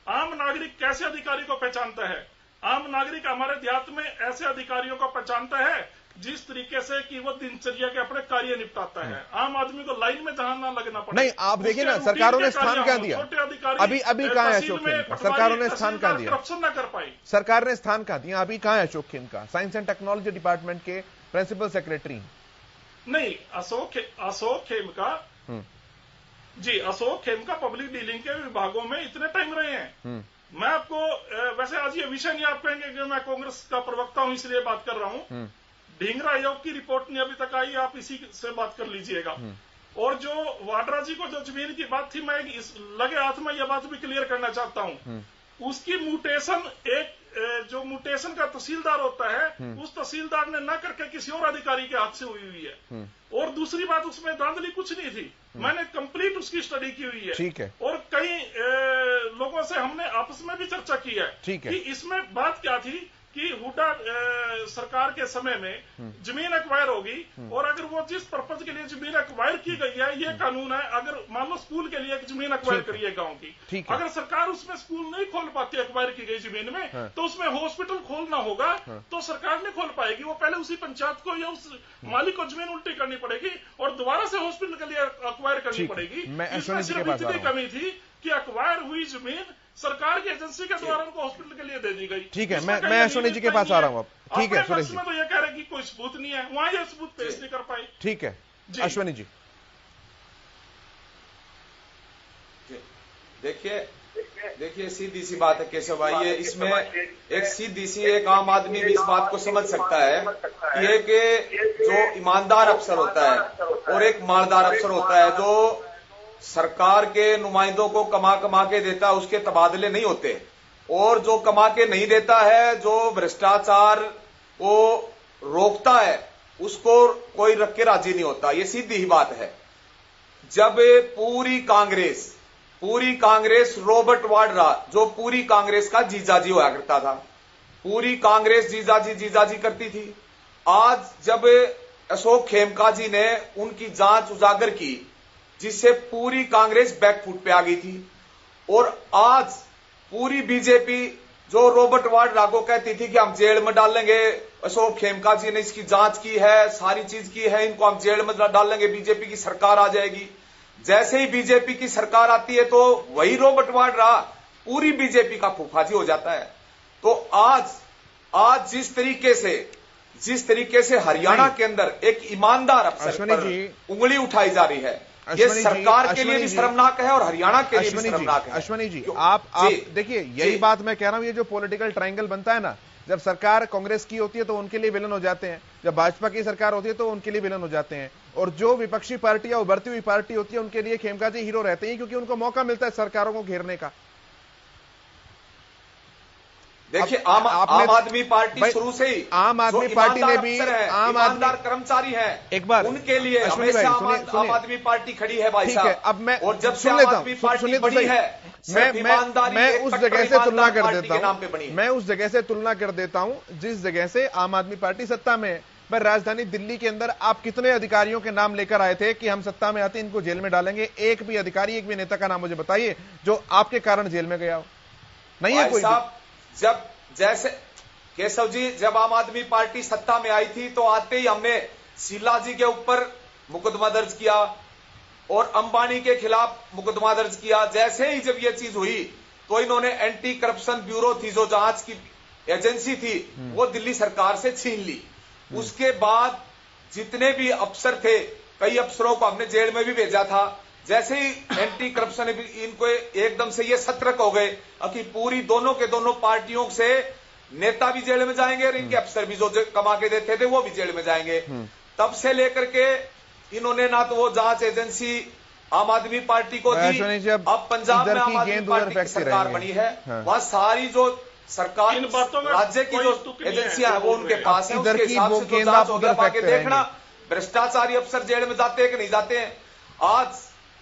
आम नागरिक कैसे अधिकारी को पहचानता है? आम नागरिक हमारे देहात में ऐसे अधिकारियों को पहचानता है जिस तरीके से कि वो दिनचर्या के अपने कार्य निपटाता है। आम आदमी को लाइन में जहां ना लगना पड़े। नहीं, आप देखिए ना, सरकारों ने स्थान कहां दिया? अभी कहां है अशोक खेमका? सरकारों ने स्थान कहां दिया? करप्शन ना कर पाई। सरकार ने स्थान कहां दिया? अभी कहां है Ashok Khemka? Science and technology department के प्रिंसिपल सेक्रेटरी। नहीं, अशोक खेमका जी, अशोक खेमका पब्लिक डीलिंग के विभागों में इतने टाइम रहे हैं। मैं आपको वैसे आज ये विषय नहीं आप कहेंगे कि मैं कांग्रेस का प्रवक्ता हूं इसलिए बात कर रहा हूं। ढींगरा आयोग की रिपोर्ट नहीं अभी तक आई, आप इसी से बात कर लीजिएगा। और जो वाड्रा जी को जो जमीन की बात थी, मैं लगे हाथ में यह बात भी क्लियर करना चाहता हूं। उसकी म्यूटेशन जो म्यूटेशन का तहसीलदार होता है, उस तहसीलदार ने न करके किसी और अधिकारी के हाथ से हुई है। और दूसरी बात, उसमें धांधली कुछ नहीं थी। मैंने कंप्लीट उसकी स्टडी की हुई है। ठीक है। और कई लोगों से हमने आपस में भी चर्चा की है कि इसमें बात क्या थी कि हुड्डा सरकार के समय में जमीन एक्वायर होगी, और अगर वो जिस पर्पज के लिए जमीन एक्वायर की गई है, ये कानून है, अगर मान लो स्कूल के लिए जमीन एक्वायर करी है गांव की, अगर सरकार उसमें स्कूल नहीं खोल पाती एक्वायर की गई जमीन में, तो उसमें हॉस्पिटल खोलना होगा, तो सरकार नहीं खोल पाएगी। वो पहले उसी पंचायत को या उस मालिक को जमीन उल्टी करनी पड़ेगी और दोबारा से हॉस्पिटल के लिए एक्वायर करनी पड़ेगी। इसमें सिर्फ इतनी कमी थी कि एक्वायर हुई जमीन सरकार की एजेंसी के द्वारा उनको हॉस्पिटल के लिए दे दी गई। ठीक है, मैं अश्विनी जी के पास आ रहा हूं अब। ठीक है सुरेश जी, तो ये कह रहे कि कोई सबूत नहीं है, वहां ये सबूत पेश नहीं कर पाई। ठीक है अश्विनी जी। देखिए सीधी सी बात है केशव भाई, ये इसमें एक सीधी सी एक आम आदमी भी इस बात को समझ सकता है कि एक जो ईमानदार अफसर होता है और एक मालदार अफसर होता है, जो सरकार के नुमाइंदों को कमा कमा के देता है, उसके तबादले नहीं होते। और जो कमा के नहीं देता है, जो भ्रष्टाचार को रोकता है, उसको कोई रख के राजी नहीं होता। ये सीधी ही बात है। जब पूरी कांग्रेस रॉबर्ट वाड्रा, जो पूरी कांग्रेस का जीजाजी हुआ करता था, पूरी कांग्रेस जीजाजी करती थी। आज जब अशोक खेमका जी ने उनकी जांच उजागर की, जिससे पूरी कांग्रेस बैकफुट पे आ गई थी, और आज पूरी बीजेपी जो रॉबर्ट वाड्रा को कहती थी कि हम जेल में डालेंगे, अशोक खेमका जी ने इसकी जांच की है, सारी चीज की है, इनको हम जेल में डालेंगे, बीजेपी की सरकार आ जाएगी। जैसे ही बीजेपी की सरकार आती है, तो वही रॉबर्ट वाड्रा पूरी बीजेपी का फूफाजी हो जाता है। तो आज जिस तरीके से हरियाणा के अंदर एक ईमानदार अफसर पर उंगली उठाई जा रही है, ये सरकार के लिए भी शर्मनाक है और हरियाणा के लिए भी शर्मनाक है। अश्विनी जी, आप देखिए, यही बात मैं कह रहा हूं, ये जो पॉलिटिकल ट्रायंगल बनता है ना, जब सरकार कांग्रेस की होती है तो उनके लिए विलन हो जाते हैं, जब भाजपा की सरकार होती है तो उनके लिए विलन हो जाते हैं, और जो विपक्षी पार्टी या उभरती हुई पार्टी होती है उनके लिए खेमका जी हीरो रहते हैं, क्योंकि उनको मौका मिलता है सरकारों को घेरने का। देखिए, आम आदमी पार्टी शुरू से ही, आम आदमी पार्टी ने भी ईमानदार कर्मचारी हैं, एक बार उनके लिए हमेशा आम आदमी पार्टी खड़ी है भाई साहब। अब मैं और जब से आम आदमी पार्टी बड़ी है, मैं उस जगह से तुलना कर देता हूं, मैं उस जगह से तुलना कर देता हूं जिस जगह से आम आदमी पार्टी सत्ता में है। पर राजधानी दिल्ली के अंदर आप कितने अधिकारियों के नाम लेकर आए थे कि हम सत्ता में आते इनको जेल में डालेंगे? एक भी अधिकारी, एक भी नेता का नाम मुझे बताइए जो आपके कारण जेल में गया हो। नहीं है कोई। जब जैसे केशव जी, जब आम आदमी पार्टी सत्ता में आई थी तो आते ही हमने शीला जी के ऊपर मुकदमा दर्ज किया और अंबानी के खिलाफ मुकदमा दर्ज किया। जैसे ही जब ये चीज हुई तो इन्होंने एंटी करप्शन ब्यूरो थी जो जांच की एजेंसी थी वो दिल्ली सरकार से छीन ली। उसके बाद जितने भी अफसर थे, कई अफसरों को हमने जेल में भी भेजा था। जैसे ही एंटी करप्शन इनको एकदम से ये सतर्क हो गए कि पूरी दोनों के दोनों पार्टियों से नेता भी जेल में जाएंगे और इनके अफसर भी जो कमा के देते थे वो भी जेल में जाएंगे। तब से लेकर के इन्होंने ना तो वो जांच एजेंसी आम आदमी पार्टी को दी, अब पंजाब में आम आदमी पार्टी की सरकार बनी है, वहां सारी जो सरकार राज्य की जो एजेंसियां है वो उनके पास है। उसके हिसाब से जो जांच हो गया बाकी देखना भ्रष्टाचारी अफसर जेल में जाते हैं कि नहीं जाते हैं।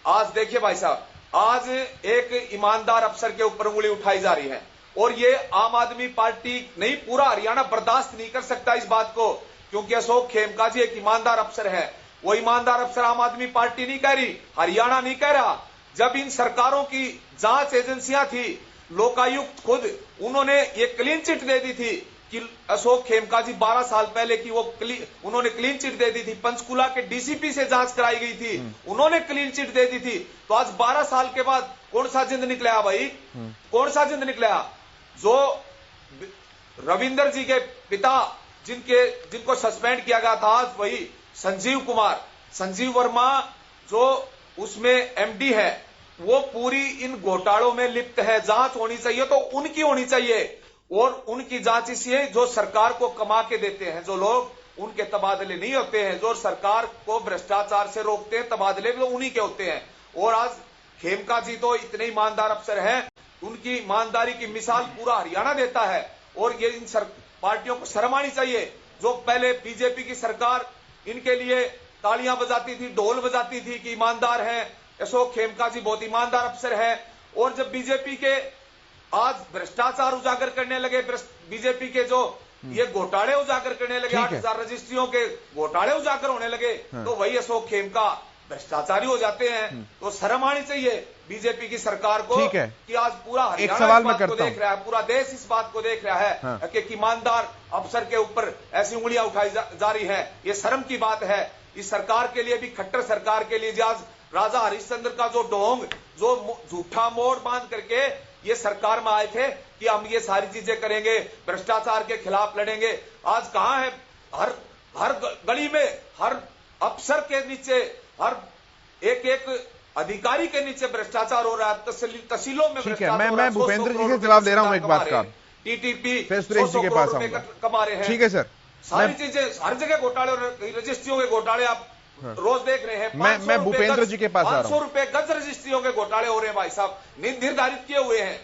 आज देखिए भाई साहब, आज एक ईमानदार अफसर के ऊपर उंगली उठाई जा रही है और ये आम आदमी पार्टी नहीं, पूरा हरियाणा बर्दाश्त नहीं कर सकता इस बात को, क्योंकि अशोक खेमका जी एक ईमानदार अफसर है। वो ईमानदार अफसर आम आदमी पार्टी नहीं कह रही, हरियाणा नहीं कह रहा। जब इन सरकारों की जांच एजेंसियां थी, लोकायुक्त खुद उन्होंने ये क्लीन चिट दे दी थी कि अशोक खेमका जी 12 साल पहले की उन्होंने क्लीन चिट दे दी थी। पंचकुला के डीसीपी से जांच कराई गई थी, उन्होंने क्लीन चिट दे दी थी। तो आज 12 साल के बाद कौन सा जिंद निकला भाई, कौन सा जिंद निकला? जो रविंदर जी के पिता जिनको सस्पेंड किया गया था, आज वही संजीव वर्मा जो उसमें एमडी है, वो पूरी इन घोटालों में लिप्त है। जांच होनी चाहिए तो उनकी होनी चाहिए और उनकी जांच इसलिए जो सरकार को कमा के देते हैं जो लोग, उनके तबादले नहीं होते हैं। जो सरकार को भ्रष्टाचार से रोकते हैं तबादले भी तो उन्हीं के होते हैं। और आज खेमका जी तो इतने ईमानदार अफसर हैं, उनकी ईमानदारी की मिसाल पूरा हरियाणा देता है। और ये इन पार्टियों को शर्म आनी चाहिए। जो पहले बीजेपी की सरकार इनके लिए तालियां बजाती थी, ढोल बजाती थी कि ईमानदार हैं, अशोक खेमका जी बहुत ईमानदार अफसर है। और जब बीजेपी के आज भ्रष्टाचार उजागर करने लगे, बीजेपी के जो ये घोटाले उजागर करने लगे, 8,000 रजिस्ट्रियों के घोटाले उजागर होने लगे, तो वही अशोक खेमका भ्रष्टाचारी हो जाते हैं। तो शर्म आनी चाहिए बीजेपी की सरकार को कि आज पूरा हरियाणा इस बात को देख रहा है, पूरा देश इस बात को देख रहा है कि ईमानदार अफसर के ऊपर ऐसी उंगलियां उठाई जा रही है। ये शर्म की बात है इस सरकार के लिए भी, खट्टर सरकार के लिए। आज राजा हरिश्चंद्र का जो ढोंग, जो झूठा मोड़ बांध करके ये सरकार में आए थे कि हम ये सारी चीजें करेंगे, भ्रष्टाचार के खिलाफ लड़ेंगे, आज कहां है? हर गली में, हर अफसर के नीचे, हर एक अधिकारी के नीचे भ्रष्टाचार हो रहा है, तहसीलों में भ्रष्टाचार। मैं भूपेंद्र जी से जवाब दे रहा हूं एक बात का। टीटीपी सुरेश जी के पास कमा रहे हैं। ठीक है सर, सारी चीजें हर जगह घोटाले, रजिस्ट्रियों के घोटाले आप रोज देख रहे हैं। मैं भूपेंद्र जी के पास आ रहा हूं। 500 रुपए गज रजिस्ट्रियों के घोटाले हो रहे हैं भाई साहब, निर्धारित किए हुए हैं।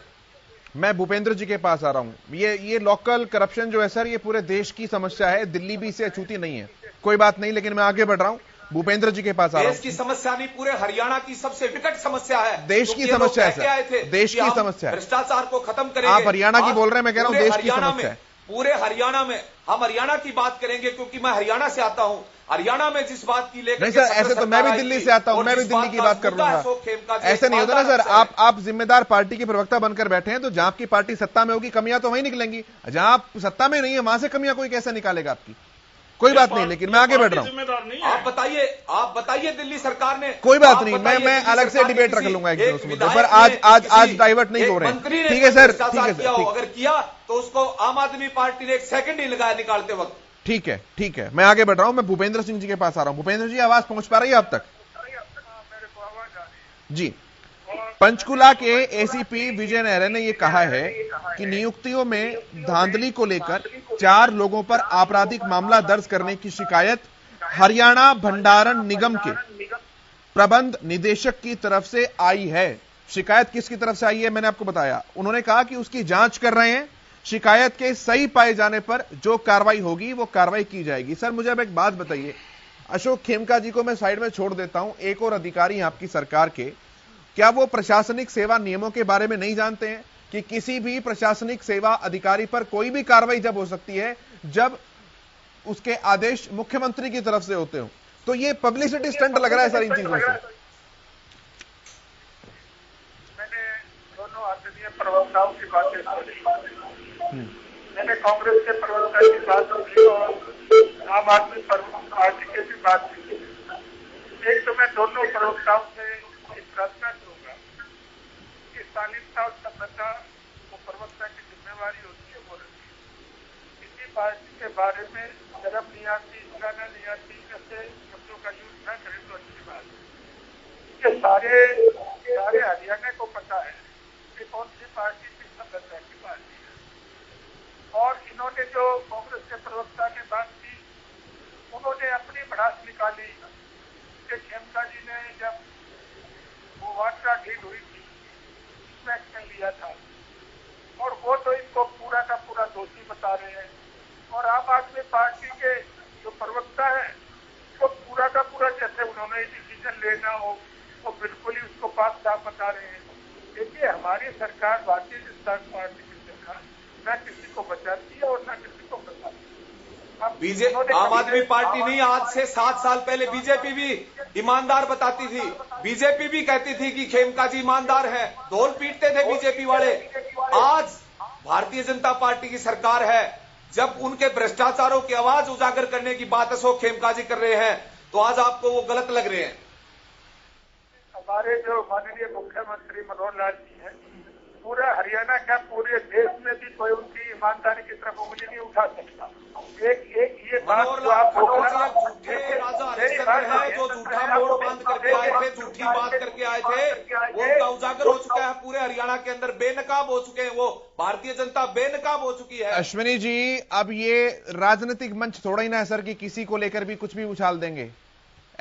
मैं भूपेंद्र जी के पास आ रहा हूं। ये लोकल करप्शन जो है सर, ये पूरे देश की समस्या है, दिल्ली भी इससे अछूती नहीं है। कोई बात नहीं, लेकिन मैं आगे बढ़ रहा हूं, भूपेंद्र जी के पास आ रहा हूं। देश की समस्या नहीं, पूरे हरियाणा की सबसे विकट समस्या है। देश की समस्या है सर, देश की समस्या है। भ्रष्टाचार को खत्म करेंगे। आप हरियाणा की बोल रहे हैं, मैं कह रहा हूं देश की समस्या है। पूरे हरियाणा में हम हरियाणा की बात करेंगे, क्योंकि मैं हरियाणा से आता हूं। हरियाणा में जिस बात की लेकर, नहीं सर, ऐसे तो मैं भी दिल्ली से आता हूं, मैं भी दिल्ली की बात कर लूंगा। ऐसे नहीं होता ना सर, आप जिम्मेदार पार्टी के प्रवक्ता बनकर बैठे हैं, तो जहां आपकी पार्टी सत्ता में होगी कमियां तो वहीं निकलेंगी। जहां आप सत्ता में नहीं है वहां से कमियां कोई कैसे निकालेगा आपकी? कोई बात नहीं, लेकिन मैं आगे बढ़ रहा हूं। आप बताइए दिल्ली सरकार ने। कोई बात नहीं, मैं अलग से डिबेट रख लूंगा एक मुद्दे पर। आज डाइवर्ट नहीं हो रहे हैं। ठीक है सर, ठीक है सर। अगर किया तो उसको आम आदमी पार्टी ने 1 सेकंड ही लगाया निकालते वक्त। ठीक है, मैं आगे बढ़ रहा हूं। मैं भूपेंद्र सिंह जी के पास आ रहा हूं। भूपेंद्र जी, आवाज पहुंच पा रही है आप तक? जी। पंचकुला के एसीपी विजय नेहरा ने यह कहा है कि नियुक्तियों में धांधली को लेकर 4 लोगों पर आपराधिक मामला दर्ज करने की शिकायत हरियाणा भंडारण निगम के प्रबंध निदेशक की तरफ से आई है। शिकायत किसकी तरफ से आई है मैंने आपको बताया। उन्होंने कहा कि उसकी जांच कर रहे हैं, शिकायत के सही पाए जाने पर जो कार्रवाई होगी वो कार्रवाई की जाएगी। सर मुझे अब एक बात बताइए, अशोक खेमका जी को मैं साइड में छोड़ देता हूं, एक और अधिकारी आपकी सरकार के, क्या वो प्रशासनिक सेवा नियमों के बारे में नहीं जानते हैं कि किसी भी प्रशासनिक सेवा अधिकारी पर कोई भी कार्रवाई जब हो सकती है जब उसके आदेश मुख्यमंत्री की तरफ से होते हो? तो ये पब्लिसिटी स्टंट लग रहा है सर इन चीजों से। मैंने दोनों आदरणीय प्रवक्ताओं की बातें सुनी, मैंने कांग्रेस के प्रवक्ता की बात सुनी और आम आदमी पार्टी की भी बात सुनी। एक तो मैं दोनों प्रवक्ताओं से प्रार्थना करूंगा कि शालीनता और सभ्यता वो प्रवक्ता की जिम्मेवारी होती है वो रखी। पार्टी के बारे में शर्म नहीं आती, इतना नहीं आती, जैसे शब्दों का यूज न करें तो अच्छी बात है। ये सारे हरियाणा को पता है कि कौन सी पार्टी किस सदस्य की पार्टी है। और इन्होंने जो कांग्रेस के प्रवक्ता ने बात की, उन्होंने अपनी भड़ास निकाली कि खेमका जी ने जब वो वार्ता डील हुई थी इसमें एक्शन लिया था, और वो तो इनको पूरा का पूरा दोषी बता रहे हैं। और आम आदमी पार्टी के जो प्रवक्ता है वो पूरा का पूरा जैसे उन्होंने डिसीजन लेना हो वो बिल्कुल ही उसको पास साफ बता रहे हैं। देखिए, हमारी सरकार, भारतीय जनता पार्टी की सरकार न किसी को बचाती है और न किसी को बचाती है। बीजेपी आम आदमी पार्टी नहीं, आज से 7 साल पहले बीजेपी भी ईमानदार बताती थी। बीजेपी भी कहती थी कि खेमका जी ईमानदार है, ढोल पीटते थे बीजेपी वाले। आज भारतीय जनता पार्टी की सरकार है, जब उनके भ्रष्टाचारों की आवाज उजागर करने की बात अशोक खेमका जी कर रहे हैं तो आज आपको वो गलत लग रहे हैं। हमारे जो माननीय मुख्यमंत्री मनोहर लाल जी हैं, पूरा हरियाणा क्या पूरे देश में भी कोई उनकी ईमानदारी की तरफ उंगली नहीं उठा सकता। एक ये बात जो आप झूठे राजा हरिश्चंद्र है, जो झूठा मोड़ बांध करके आए थे, झूठी बात करके आए थे, वो उनका उजागर हो चुका है। पूरे हरियाणा के अंदर बेनकाब हो चुके हैं, वो भारतीय जनता बेनकाब हो चुकी है। अश्विनी जी, अब ये राजनीतिक मंच थोड़ा ही ना है सर कि किसी को लेकर भी कुछ भी उछाल देंगे।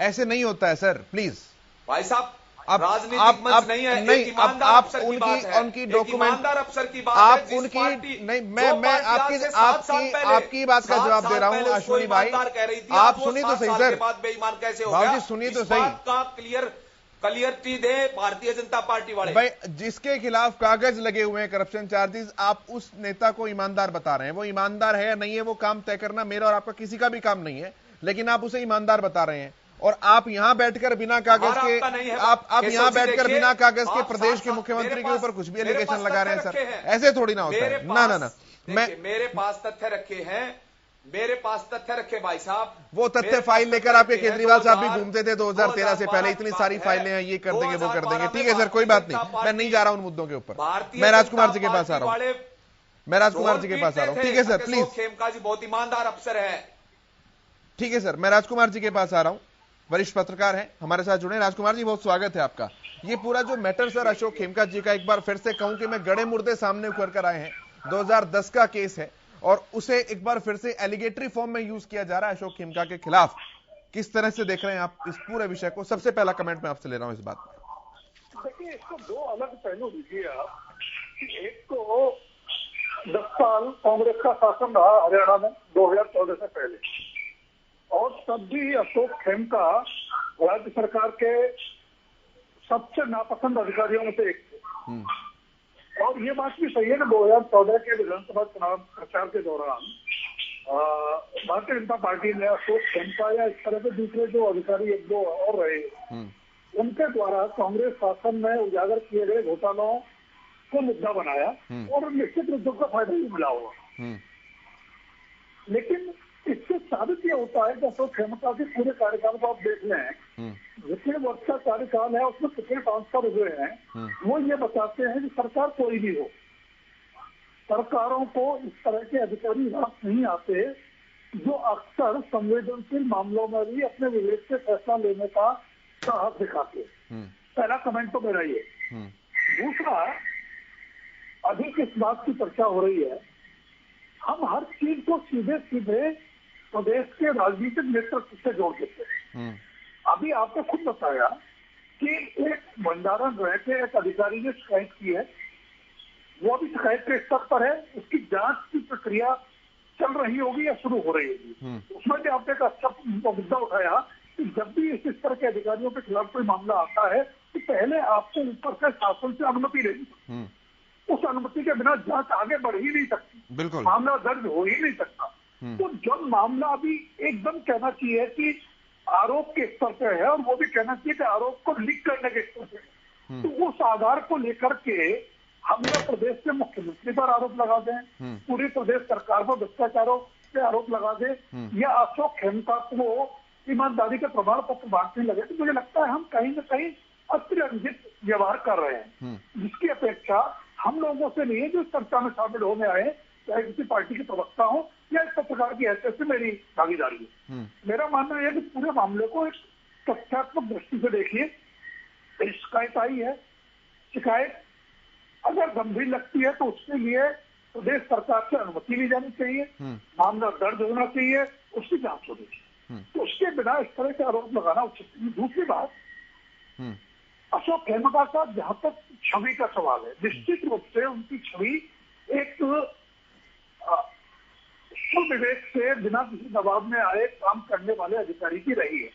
ऐसे नहीं होता है सर, प्लीज। भाई साहब, अब राजनीतिक मंच नहीं है, नहीं, एक ईमानदार आप अफसर की बात है, उनकी एक डॉक्यूमेंट, ईमानदार अफसर की बात आप है, जिस उनकी पार्टी नहीं, मैं आपकी बात का जवाब दे रहा हूं अश्विनी भाई। आप सुनिए तो सही सर, बाद बेईमान कैसे हो बाबू गया? जी सुनिए तो इस सही, बात का क्लियरिटी दे भारतीय जनता पार्टी वाले। भाई जिसके खिलाफ कागज लगे हुए हैं, करप्शन चार्जेस, आप उस नेता को ईमानदार बता रहे हैं। वो ईमानदार है या नहीं है वो काम तय करना मेरा और आपका किसी का भी काम नहीं है, लेकिन आप उसे ईमानदार बता रहे हैं। और आप यहां बैठकर बिना कागज के, आप यहां बैठकर बिना कागज के प्रदेश के मुख्यमंत्री के ऊपर कुछ भी एलिगेशन लगा रहे हैं सर। ऐसे थोड़ी ना होता है। ना मेरे पास तथ्य रखे हैं, मेरे पास तथ्य रखे भाई साहब। वो तथ्य फाइल लेकर आपके केजरीवाल साहब भी घूमते थे 2013 से पहले, इतनी सारी फाइलें हैं, ये कर देंगे वो कर देंगे। ठीक है सर, कोई बात नहीं, मैं नहीं जा रहा हूं उन मुद्दों के ऊपर। मैं राजकुमार जी के पास आ रहा हूं, मैं राजकुमार जी के पास आ रहा हूं। ठीक है सर, प्लीज। खेमका जी बहुत ईमानदार अफसर है। ठीक है सर, मैं राजकुमार जी के पास आ रहा हूं, वरिष्ठ पत्रकार हैं, हमारे साथ जुड़े। राजकुमार जी, बहुत स्वागत है आपका। ये पूरा जो मैटर सर अशोक खेमका जी का, एक बार फिर से कहूं कि मैं गड़े मुर्दे सामने उभर कर आए हैं। 2010 का केस है और उसे एक बार फिर से एलिगेटरी फॉर्म में यूज किया जा रहा है अशोक खेमका के खिलाफ। किस तरह से देख रहे हैं आप इस पूरे विषय को? सबसे पहला कमेंट मैं आपसे ले रहा हूं इस बात में। देखिए, इसको दो अलग पहलू दीजिए आप। एक तो 10 साल कांग्रेस का शासन रहा हरियाणा में 2014 से पहले, और तब भी अशोक खेमका राज्य सरकार के सबसे नापसंद अधिकारियों में से एक थे। और ये बात भी सही है कि 2014 के विधानसभा चुनाव प्रचार के दौरान भारतीय जनता पार्टी ने अशोक खेमका या इस तरह के दूसरे जो अधिकारी एक दो और रहे, उनके द्वारा कांग्रेस शासन में उजागर किए गए घोटालों को मुद्दा बनाया और निश्चित रूप से फायदा भी मिला हुआ। लेकिन इससे साबित यह होता है कि अशोक खेमका के पूरे कार्यकाल को आप देख लें, जितने वर्ष का कार्यकाल है उसमें कितने ट्रांसफर हुए हैं, वो ये बताते हैं कि सरकार कोई भी हो, सरकारों को इस तरह के अधिकारी रास नहीं आते जो अक्सर संवेदनशील मामलों में भी अपने विवेक से फैसला लेने का साहस दिखाते। पहला कमेंट तो मेरा ये। दूसरा, अधिक इस बात की चर्चा हो रही है, हम हर चीज को सीधे सीधे प्रदेश के राजनीतिक नेतृत्व से जोड़ देते हैं। अभी आपने खुद बताया कि एक भंडारण गृह के एक अधिकारी ने शिकायत की है, वो अभी शिकायत के स्तर पर है, उसकी जांच की प्रक्रिया चल रही होगी या शुरू हो रही होगी। उसमें भी आपने एक अच्छा मुद्दा उठाया कि जब भी इस स्तर के अधिकारियों के खिलाफ कोई मामला आता है तो पहले आपको ऊपर से शासन से अनुमति लेनी, उस अनुमति के बिना जांच आगे बढ़ ही नहीं सकती, बिल्कुल मामला दर्ज हो ही नहीं सकता। तो जब मामला अभी एकदम कहना चाहिए कि आरोप के स्तर पे है और वो भी कहना चाहिए कि आरोप को लीक करने के स्तर पे, तो उस आधार को लेकर के हम लोग प्रदेश के मुख्यमंत्री पर आरोप लगा दें, पूरी प्रदेश सरकार पर भ्रष्टाचारों पे आरोप लगा दें, या अशोक खेमका को ईमानदारी के प्रमाण पत्र बांटने लगे, तो मुझे लगता है हम कहीं न कहीं अतिरंजित व्यवहार कर रहे हैं, जिसकी अपेक्षा हम लोगों से नहीं है जो चर्चा में शामिल होने आए चाहे किसी पार्टी के प्रवक्ता हो या इस पत्रकार की हैसियत से मेरी भागीदारी है। मेरा मानना यह है कि पूरे मामले को एक तथ्यात्मक दृष्टि से देखिए। शिकायत आई है, शिकायत अगर गंभीर लगती है तो उसके लिए प्रदेश सरकार से अनुमति ली जानी चाहिए, मामला दर्ज होना चाहिए, उसकी जांच होनी चाहिए। तो उसके बिना इस तरह के आरोप लगाना उचित नहीं। दूसरी बात, अशोक खेमका साहब, जहां तक छवि का सवाल है, निश्चित रूप से उनकी छवि एक विवेक से बिना किसी दबाव में आए काम करने वाले अधिकारी की रही है।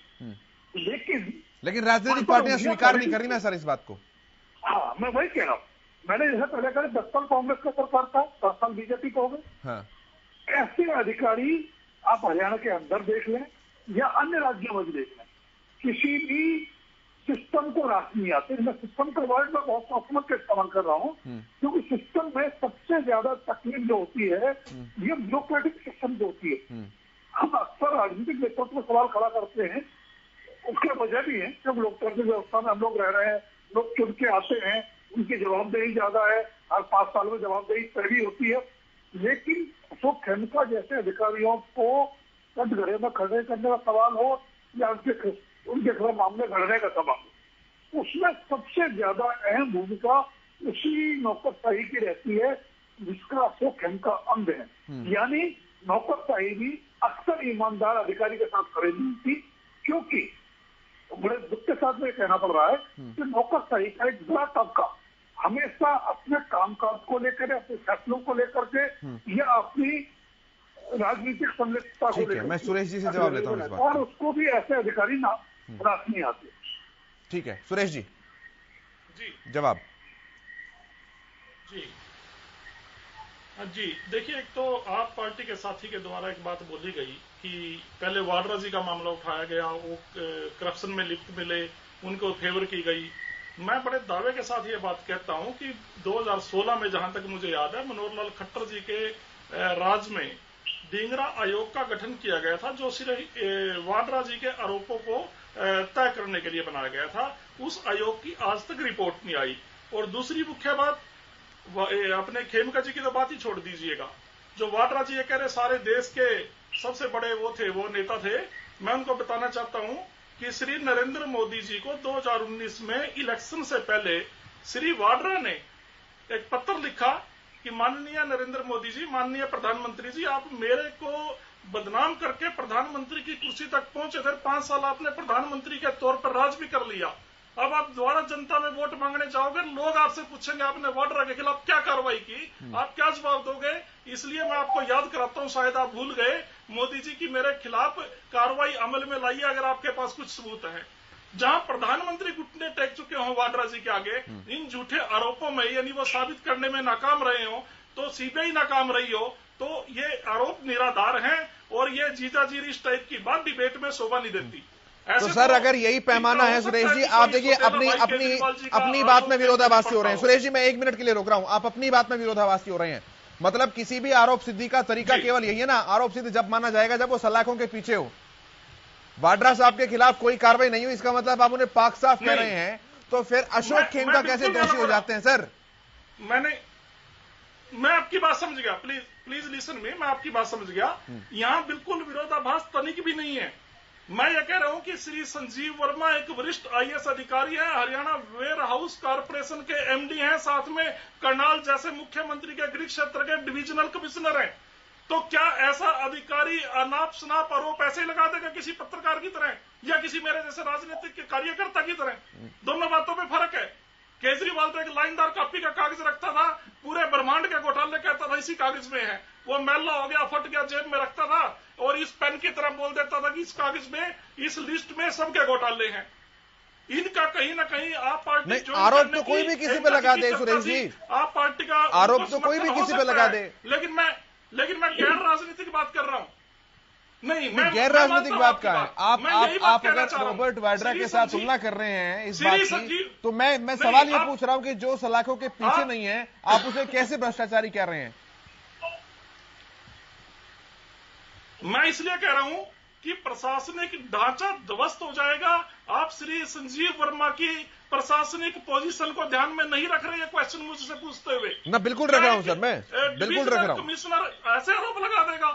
लेकिन राजनीतिक पार्टियां स्वीकार नहीं कर रही ना सर इस बात को। हाँ, मैं वही कह रहा हूँ। मैंने जैसे पहले कहा 10 साल कांग्रेस का सरकार था, 10 साल बीजेपी को हो गए। हाँ। ऐसे अधिकारी आप हरियाणा के अंदर देख लें या अन्य राज्यों में भी देख लें, किसी भी सिस्टम को रास नहीं आते। मैं सिस्टम का वर्ड में बहुत समझ के इस्तेमाल कर रहा हूँ, क्योंकि सिस्टम में सबसे ज्यादा तकलीफ जो होती है ये ब्यूरोक्रेटिक सिस्टम जो होती है। हम अक्सर राजनीतिक नेतृत्व में सवाल खड़ा करते हैं, उसके वजह भी है जब लोकतांत्रिक व्यवस्था में हम लोग रह रहे हैं, लोग चुन के आते हैं, उनकी जवाबदेही ज्यादा है, हर 5 साल में जवाबदेही तय होती है। लेकिन अशोक खेमका जैसे अधिकारियों को कटघरे में खड़े करने का सवाल हो या उनके खिलाफ मामले घड़ने का सवाल, उसमें सबसे ज्यादा अहम भूमिका उसी नौकरशाही की रहती है जिसका अशोक खेमका अंग है। यानी नौकरशाही भी अक्सर ईमानदार अधिकारी के साथ खड़े नहीं थी, क्योंकि बड़े दुख के साथ में कहना पड़ रहा है कि नौकरशाही का एक बड़ा तबका हमेशा अपने कामकाज को लेकर, अपने फैसलों को लेकर के या अपनी राजनीतिक संलिप्तता को लेकर, मैं सुरेश जी से जवाब लेता हूँ इस बात, और उसको भी ऐसे अधिकारी ना रास नहीं आते। ठीक है सुरेश जी, जवाब। जी देखिए, एक तो आप पार्टी के साथी के द्वारा एक बात बोली गई कि पहले वाड्रा जी का मामला उठाया गया, वो करप्शन में लिप्त मिले, उनको फेवर की गई। मैं बड़े दावे के साथ ये बात कहता हूं कि 2016 में जहां तक मुझे याद है, मनोहर लाल खट्टर जी के राज में ढींगरा आयोग का गठन किया गया था, जो सिर्फ वाड्रा जी के आरोपों को तय करने के लिए बनाया गया था। उस आयोग की आज तक रिपोर्ट नहीं आई। और दूसरी मुख्य बात, अपने खेमका जी की तो बात ही छोड़ दीजिएगा, जो वाड्रा जी ये कह रहे सारे देश के सबसे बड़े वो नेता थे, मैं उनको बताना चाहता हूं कि श्री नरेंद्र मोदी जी को 2019 में इलेक्शन से पहले श्री वाड्रा ने एक पत्र लिखा कि माननीय नरेंद्र मोदी जी, माननीय प्रधानमंत्री जी, आप मेरे को बदनाम करके प्रधानमंत्री की कुर्सी तक पहुंचे थे, 5 साल आपने प्रधानमंत्री के तौर पर राज भी कर लिया, अब आप दोबारा जनता में वोट मांगने जाओगे, लोग आपसे पूछेंगे आपने वाड्रा के खिलाफ क्या कार्रवाई की, आप क्या जवाब दोगे। इसलिए मैं आपको याद कराता हूं, शायद आप भूल गए, मोदी जी की मेरे खिलाफ कार्रवाई अमल में लाइए अगर आपके पास कुछ सबूत है। जहां प्रधानमंत्री घुटने टेक चुके हों वाड्रा जी के आगे इन झूठे आरोपों में, यानी वो साबित करने में नाकाम रहे हो, तो सीबीआई नाकाम रही हो, तो ये आरोप निराधार हैं और ये जीजाजीरी इस टाइप की बात डिबेट में शोभा नहीं देती। तो सर अगर यही पैमाना है सुरेश जी, आप देखिए अपनी बात में विरोधाभासी हो रहे हैं। सुरेश जी मैं 1 मिनट के लिए रोक रहा हूं, आप अपनी बात में विरोधाभासी हो रहे हैं। मतलब किसी भी आरोप सिद्धि का तरीका केवल यही है ना, आरोप सिद्ध जब माना जाएगा जब वो सलाखों के पीछे हो। वाड्रा साहब के खिलाफ कोई कार्रवाई नहीं हुई, इसका मतलब आप उन्हें पाक साफ कह रहे हैं, तो फिर अशोक खेमका कैसे दोषी हो जाते हैं सर? मैं आपकी बात समझ गया, प्लीज लिसन में, मैं आपकी बात समझ गया। यहां बिल्कुल विरोधाभास तनिक भी नहीं है। मैं ये कह रहा हूं कि श्री संजीव वर्मा एक वरिष्ठ आईएएस अधिकारी है, हरियाणा वेयर हाउस कॉर्पोरेशन के एमडी हैं, साथ में करनाल जैसे मुख्यमंत्री के गृह क्षेत्र के डिविजनल कमिश्नर हैं। तो क्या ऐसा अधिकारी अनाप शनाप आरोप ऐसे ही लगा देगा किसी पत्रकार की तरह या किसी मेरे जैसे राजनीतिक कार्यकर्ता की तरह? दोनों बातों में फर्क है। केजरीवाल तो एक लाइनदार कॉपी का कागज रखता था, पूरे ब्रह्मांड के घोटाले कहता था इसी कागज में है, वो मैला हो गया, फट गया, जेब में रखता था और इस पेन की तरह बोल देता था कि इस कागज में, इस लिस्ट में सबके घोटाले हैं। इनका कहीं ना कहीं आप पार्टी जो आरोप तो कोई भी किसी पे लगा दे सुरेश जी, आप पार्टी का आरोप तो कोई भी किसी पे लगा दे, लेकिन मैं गैर राजनीतिक बात कर रहा हूं। नहीं, मैं गैर राजनीतिक बात का है। आप अगर रॉबर्ट वाड्रा के साथ तुलना कर रहे हैं इस बात की, तो मैं सवाल ये पूछ रहा हूं कि जो सलाखों के पीछे नहीं है, आप उसे कैसे भ्रष्टाचारी कह रहे हैं? मैं इसलिए कह रहा हूं कि प्रशासनिक ढांचा ध्वस्त हो जाएगा। आप श्री संजीव वर्मा की प्रशासनिक पोजीशन को ध्यान में नहीं रख रहे, ये क्वेश्चन मुझसे पूछते हुए। ना बिल्कुल रख रहा हूं सर, मैं बिल्कुल रख रहा हूं। कमिश्नर ऐसे आरोप लगा देगा।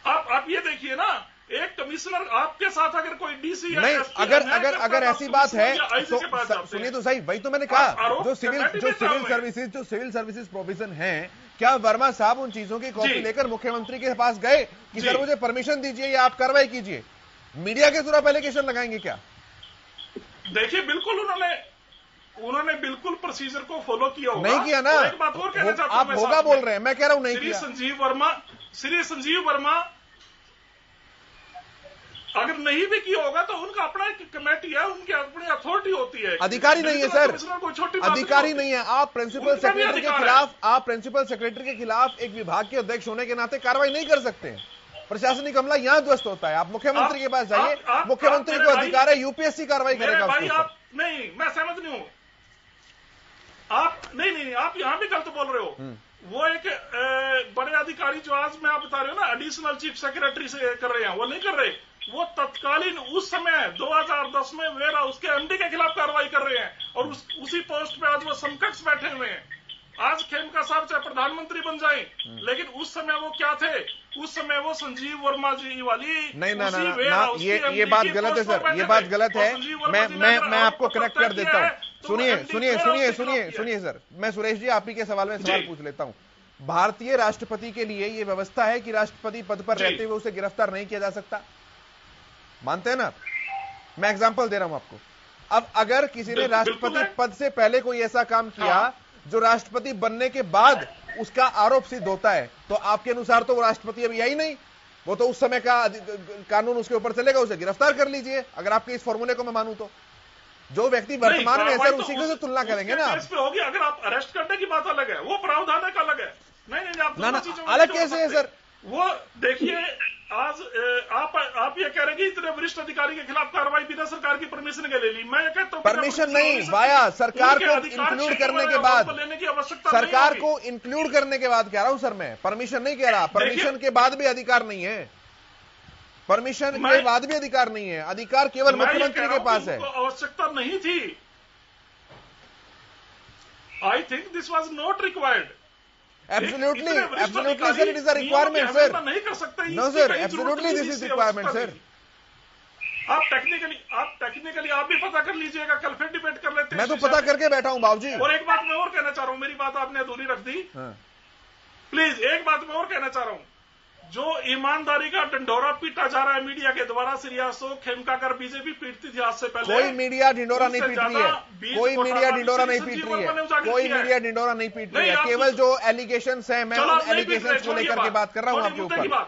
आप ये देखिए ना, एक कमिश्नर आपके साथ अगर कोई डीसी नहीं, अगर ऐसी बात है तो सुनिए तो सही, वही तो मैंने कहा, जो सिविल सर्विसेज प्रोविजन है, क्या वर्मा साहब उन चीजों की कॉपी लेकर मुख्यमंत्री के पास गए कि सर मुझे परमिशन दीजिए या आप कार्रवाई कीजिए? मीडिया के थ्रू एप्लीकेशन लगाएंगे क्या? देखिए, बिल्कुल उन्होंने बिल्कुल प्रोसीजर को फॉलो किया होगा। नहीं किया ना। एक बात और कहना चाहता हूं, आप होगा बोल रहे हैं, मैं कह रहा हूं नहीं किया। श्री संजीव वर्मा अगर नहीं भी किया होगा तो उनका अपना एक कमेटी है, उनकी अपनी अथॉरिटी होती है। अधिकारी नहीं है सर, अधिकारी नहीं है। आप प्रिंसिपल सेक्रेटरी के खिलाफ एक विभाग के अध्यक्ष होने के नाते कार्रवाई नहीं कर सकते। प्रशासनिक अमला यहां ध्वस्त होता है। आप मुख्यमंत्री के पास जाइए, मुख्यमंत्री को अधिकार है, यूपीएससी कार्रवाई करेगा। नहीं, मैं सहमत नहीं हूं। आप नहीं, आप यहां भी गलत बोल रहे हो। वो एक बड़े अधिकारी जो आज मैं आप बता रहे हो ना, एडिशनल चीफ सेक्रेटरी से कर रहे हैं, वो नहीं कर रहे। वो तत्कालीन उस समय 2010 में वेरा उसके एमडी के खिलाफ कार्रवाई कर रहे हैं, और उसी पोस्ट पे आज वो समकक्ष बैठे हुए हैं। आज खेमका साहब चाहे प्रधानमंत्री बन जाएं, लेकिन उस समय वो क्या थे? उस समय वो संजीव वर्मा जी वाली नहीं, ये बात गलत है सर, ये बात गलत है। मैं आपको कनेक्ट कर देता हूं। सुनिए सर, मैं सुरेश जी आप ही के सवाल में सवाल पूछ लेता हूं। भारतीय राष्ट्रपति के लिए यह व्यवस्था है कि राष्ट्रपति पद पर रहते हुए उसे गिरफ्तार नहीं किया जा सकता, मानते हैं ना? मैं एग्जांपल दे रहा हूं आपको। अब अगर किसी ने राष्ट्रपति पद से पहले कोई ऐसा काम किया जो राष्ट्रपति बनने के बाद उसका आरोप सिद्ध होता है, तो आपके अनुसार तो वो राष्ट्रपति अभी यही नहीं, वो तो उस समय का कानून उसके ऊपर चलेगा, उसे गिरफ्तार कर लीजिए। अगर आपके इस फॉर्मूले को मैं मानूं तो जो व्यक्ति वर्तमान में सर उसी को तुलना करेंगे ना आप। होगी अगर आप अरेस्ट करने की बात अलग है, वो प्रावधान का अलग है। नहीं, आप अलग कैसे है सर? वो देखिए, आज आप ये कह रहे हैं कि इतने वरिष्ठ अधिकारी के खिलाफ कार्रवाई बिना सरकार की परमिशन के ले ली। मैं ये कहता हूं परमिशन नहीं, वाया सरकार को इंक्लूड करने के बाद, सरकार को इंक्लूड करने के बाद कह रहा हूं सर, मैं परमिशन नहीं कह रहा। परमिशन के बाद भी अधिकार नहीं है, परमिशन के बाद भी अधिकार नहीं है। अधिकार केवल मुख्यमंत्री के पास है। आवश्यकता नहीं थी। I think this was not required. Absolutely, sir, it is a requirement, sir. नहीं कर सकते। No, sir, absolutely this is requirement, sir. आप टेक्निकली आप भी पता कर लीजिएगा, कल फिर डिबेट कर लेते हैं। मैं तो पता करके बैठा हूं बाबूजी। और एक बात मैं और कहना चाह रहा हूं, मेरी बात आपने अधूरी रख दी। प्लीज, एक बात मैं और कहना चाह रहा हूं। जो ईमानदारी का ढिंढोरा पीटा जा रहा है मीडिया के द्वारा, श्री अशोक खेमका कर बीजेपी पीटती थी आज से पहले। कोई मीडिया ढिंढोरा नहीं पीट रही है, कोई मीडिया ढिंढोरा नहीं पीट रही है, कोई मीडिया ढिंढोरा नहीं पीट रही है। केवल जो एलिगेशंस हैं, मैं उन एलिगेशंस को लेकर के बात कर रहा हूं आपके ऊपर।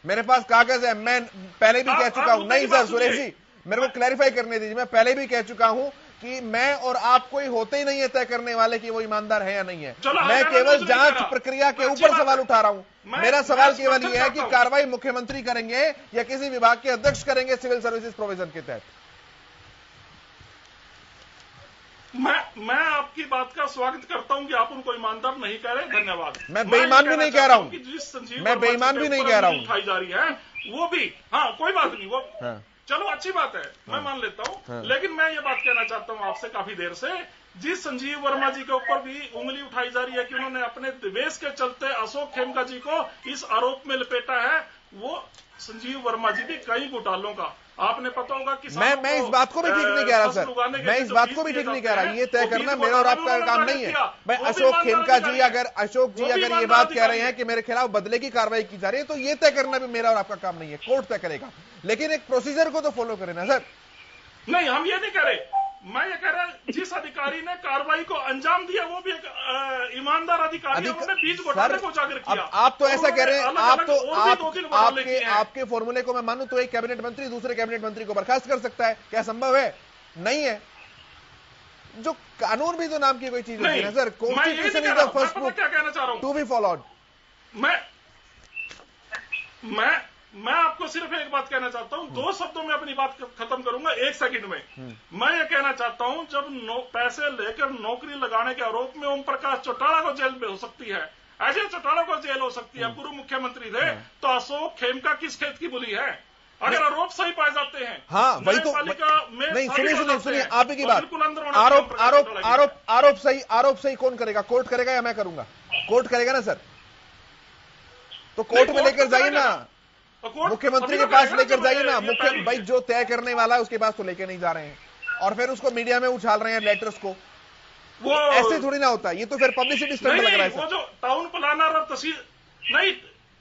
मेरे पास कागज है, मैं पहले भी कह चुका हूं। नहीं सर, सुरेश जी मेरे को क्लैरिफाई करने दीजिए। मैं पहले भी कह चुका हूं कि मैं और आप कोई होते ही नहीं है तय करने वाले कि वो ईमानदार है या नहीं है। मैं केवल जांच प्रक्रिया के ऊपर सवाल उठा रहा हूं। मेरा सवाल केवल यह है कि कार्रवाई मुख्यमंत्री करेंगे या किसी विभाग के अध्यक्ष करेंगे सिविल सर्विसेज प्रोविजन के तहत। मैं आपकी बात का स्वागत करता हूं कि आप उनको ईमानदार नहीं कह रहे। धन्यवाद। मैं बेईमान भी नहीं कह रहा हूं, मैं बेईमान भी नहीं कह रहा हूं। उठाई जा रही है वो भी, हाँ कोई बात नहीं, वो चलो अच्छी बात है, मैं मान लेता हूं। लेकिन मैं ये बात कहना चाहता हूं आपसे काफी देर से, जिस संजीव वर्मा जी के ऊपर भी उंगली उठाई जा रही है कि उन्होंने अपने द्वेष के चलते अशोक खेमका जी को इस आरोप में लपेटा है, वो संजीव वर्मा जी भी कई घोटालों का आपने पता होगा कि मैं इस बात को भी ठीक नहीं कह रहा सर, मैं इस बात को भी ठीक नहीं कह रहा। ये तय करना मेरा और आपका काम नहीं है। भाई अशोक खेमका जी अगर ये बात कह रहे हैं कि मेरे खिलाफ बदले की कार्रवाई की जा रही है, तो ये तय करना भी मेरा और आपका काम नहीं है, कोर्ट तय करेगा। लेकिन एक प्रोसीजर को तो फॉलो करें ना सर। नहीं, हम ये नहीं कह रहे, मैं ये कह रहा जिस अधिकारी ने कार्रवाई को अंजाम दिया वो भी एक ईमानदार अधिकारी है, उन्होंने बीच घोटाले को उजागर किया। आप तो ऐसा कह रहे हैं, आपके फॉर्मूले को मैं मानूं तो एक कैबिनेट मंत्री दूसरे कैबिनेट मंत्री को बर्खास्त कर सकता है, क्या संभव है? नहीं है। जो कानून भी तो नाम की कोई चीज होती है ना sir. Constitution is the first book क्या कहना चाह रहा हूं टू बी फॉलोड। मैं आपको सिर्फ एक बात कहना चाहता हूं, दो शब्दों में अपनी बात खत्म करूंगा, एक सेकंड में। मैं ये कहना चाहता हूं, जब पैसे लेकर नौकरी लगाने के आरोप में ओम प्रकाश चौटाला को जेल में हो सकती है, अजय चौटाला को जेल हो सकती है, पूर्व मुख्यमंत्री थे, तो अशोक खेमका किस खेत की बुली है? अगर आरोप सही पाए जाते हैं, हाँ वही तो नहीं, सुनिए आप ही की बात, आरोप सही कौन करेगा? कोर्ट करेगा या मैं करूंगा? कोर्ट करेगा ना सर, तो कोर्ट में लेकर जाइए ना, मुख्यमंत्री के पास लेकर जाइए ना, मुख्य भाई जो तय करने वाला है उसके पास तो लेकर नहीं जा रहे हैं, और फिर उसको मीडिया में उछाल रहे हैं लेटर्स को। वो ऐसे थोड़ी ना होता, ये तो फिर पब्लिसिटी स्टंट लग रहा है सर। वो जो टाउन प्लानर और तहसील नहीं,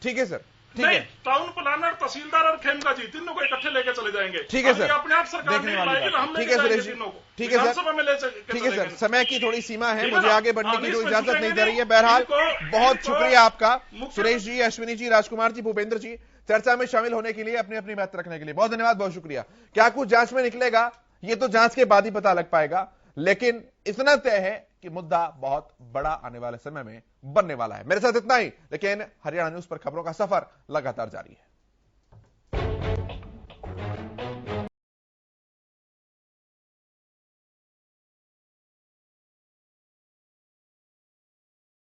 ठीक है सर, नहीं, टाउन प्लानर, तहसीलदार और खेमका जी तीनों को इकट्ठे लेकर चले जाएंगे। ठीक है सर, अपने आप सरकार देखने वाली बात। ठीक है सुरेश जी, ठीक है सर, ठीक है सर, समय की थोड़ी सीमा है, मुझे आगे बढ़ने की जो इजाजत नहीं दे रही है। बहरहाल बहुत शुक्रिया आपका सुरेश जी, अश्विनी जी, राजकुमार जी, भूपेंद्र जी, चर्चा में शामिल होने के लिए, अपनी अपनी बात रखने के लिए बहुत धन्यवाद, बहुत शुक्रिया। क्या कुछ जांच में निकलेगा ये तो जांच के बाद ही पता लग पाएगा, लेकिन इतना तय है कि मुद्दा बहुत बड़ा आने वाले समय में बनने वाला है। मेरे साथ इतना ही, लेकिन हरियाणा न्यूज पर खबरों का सफर लगातार जारी है।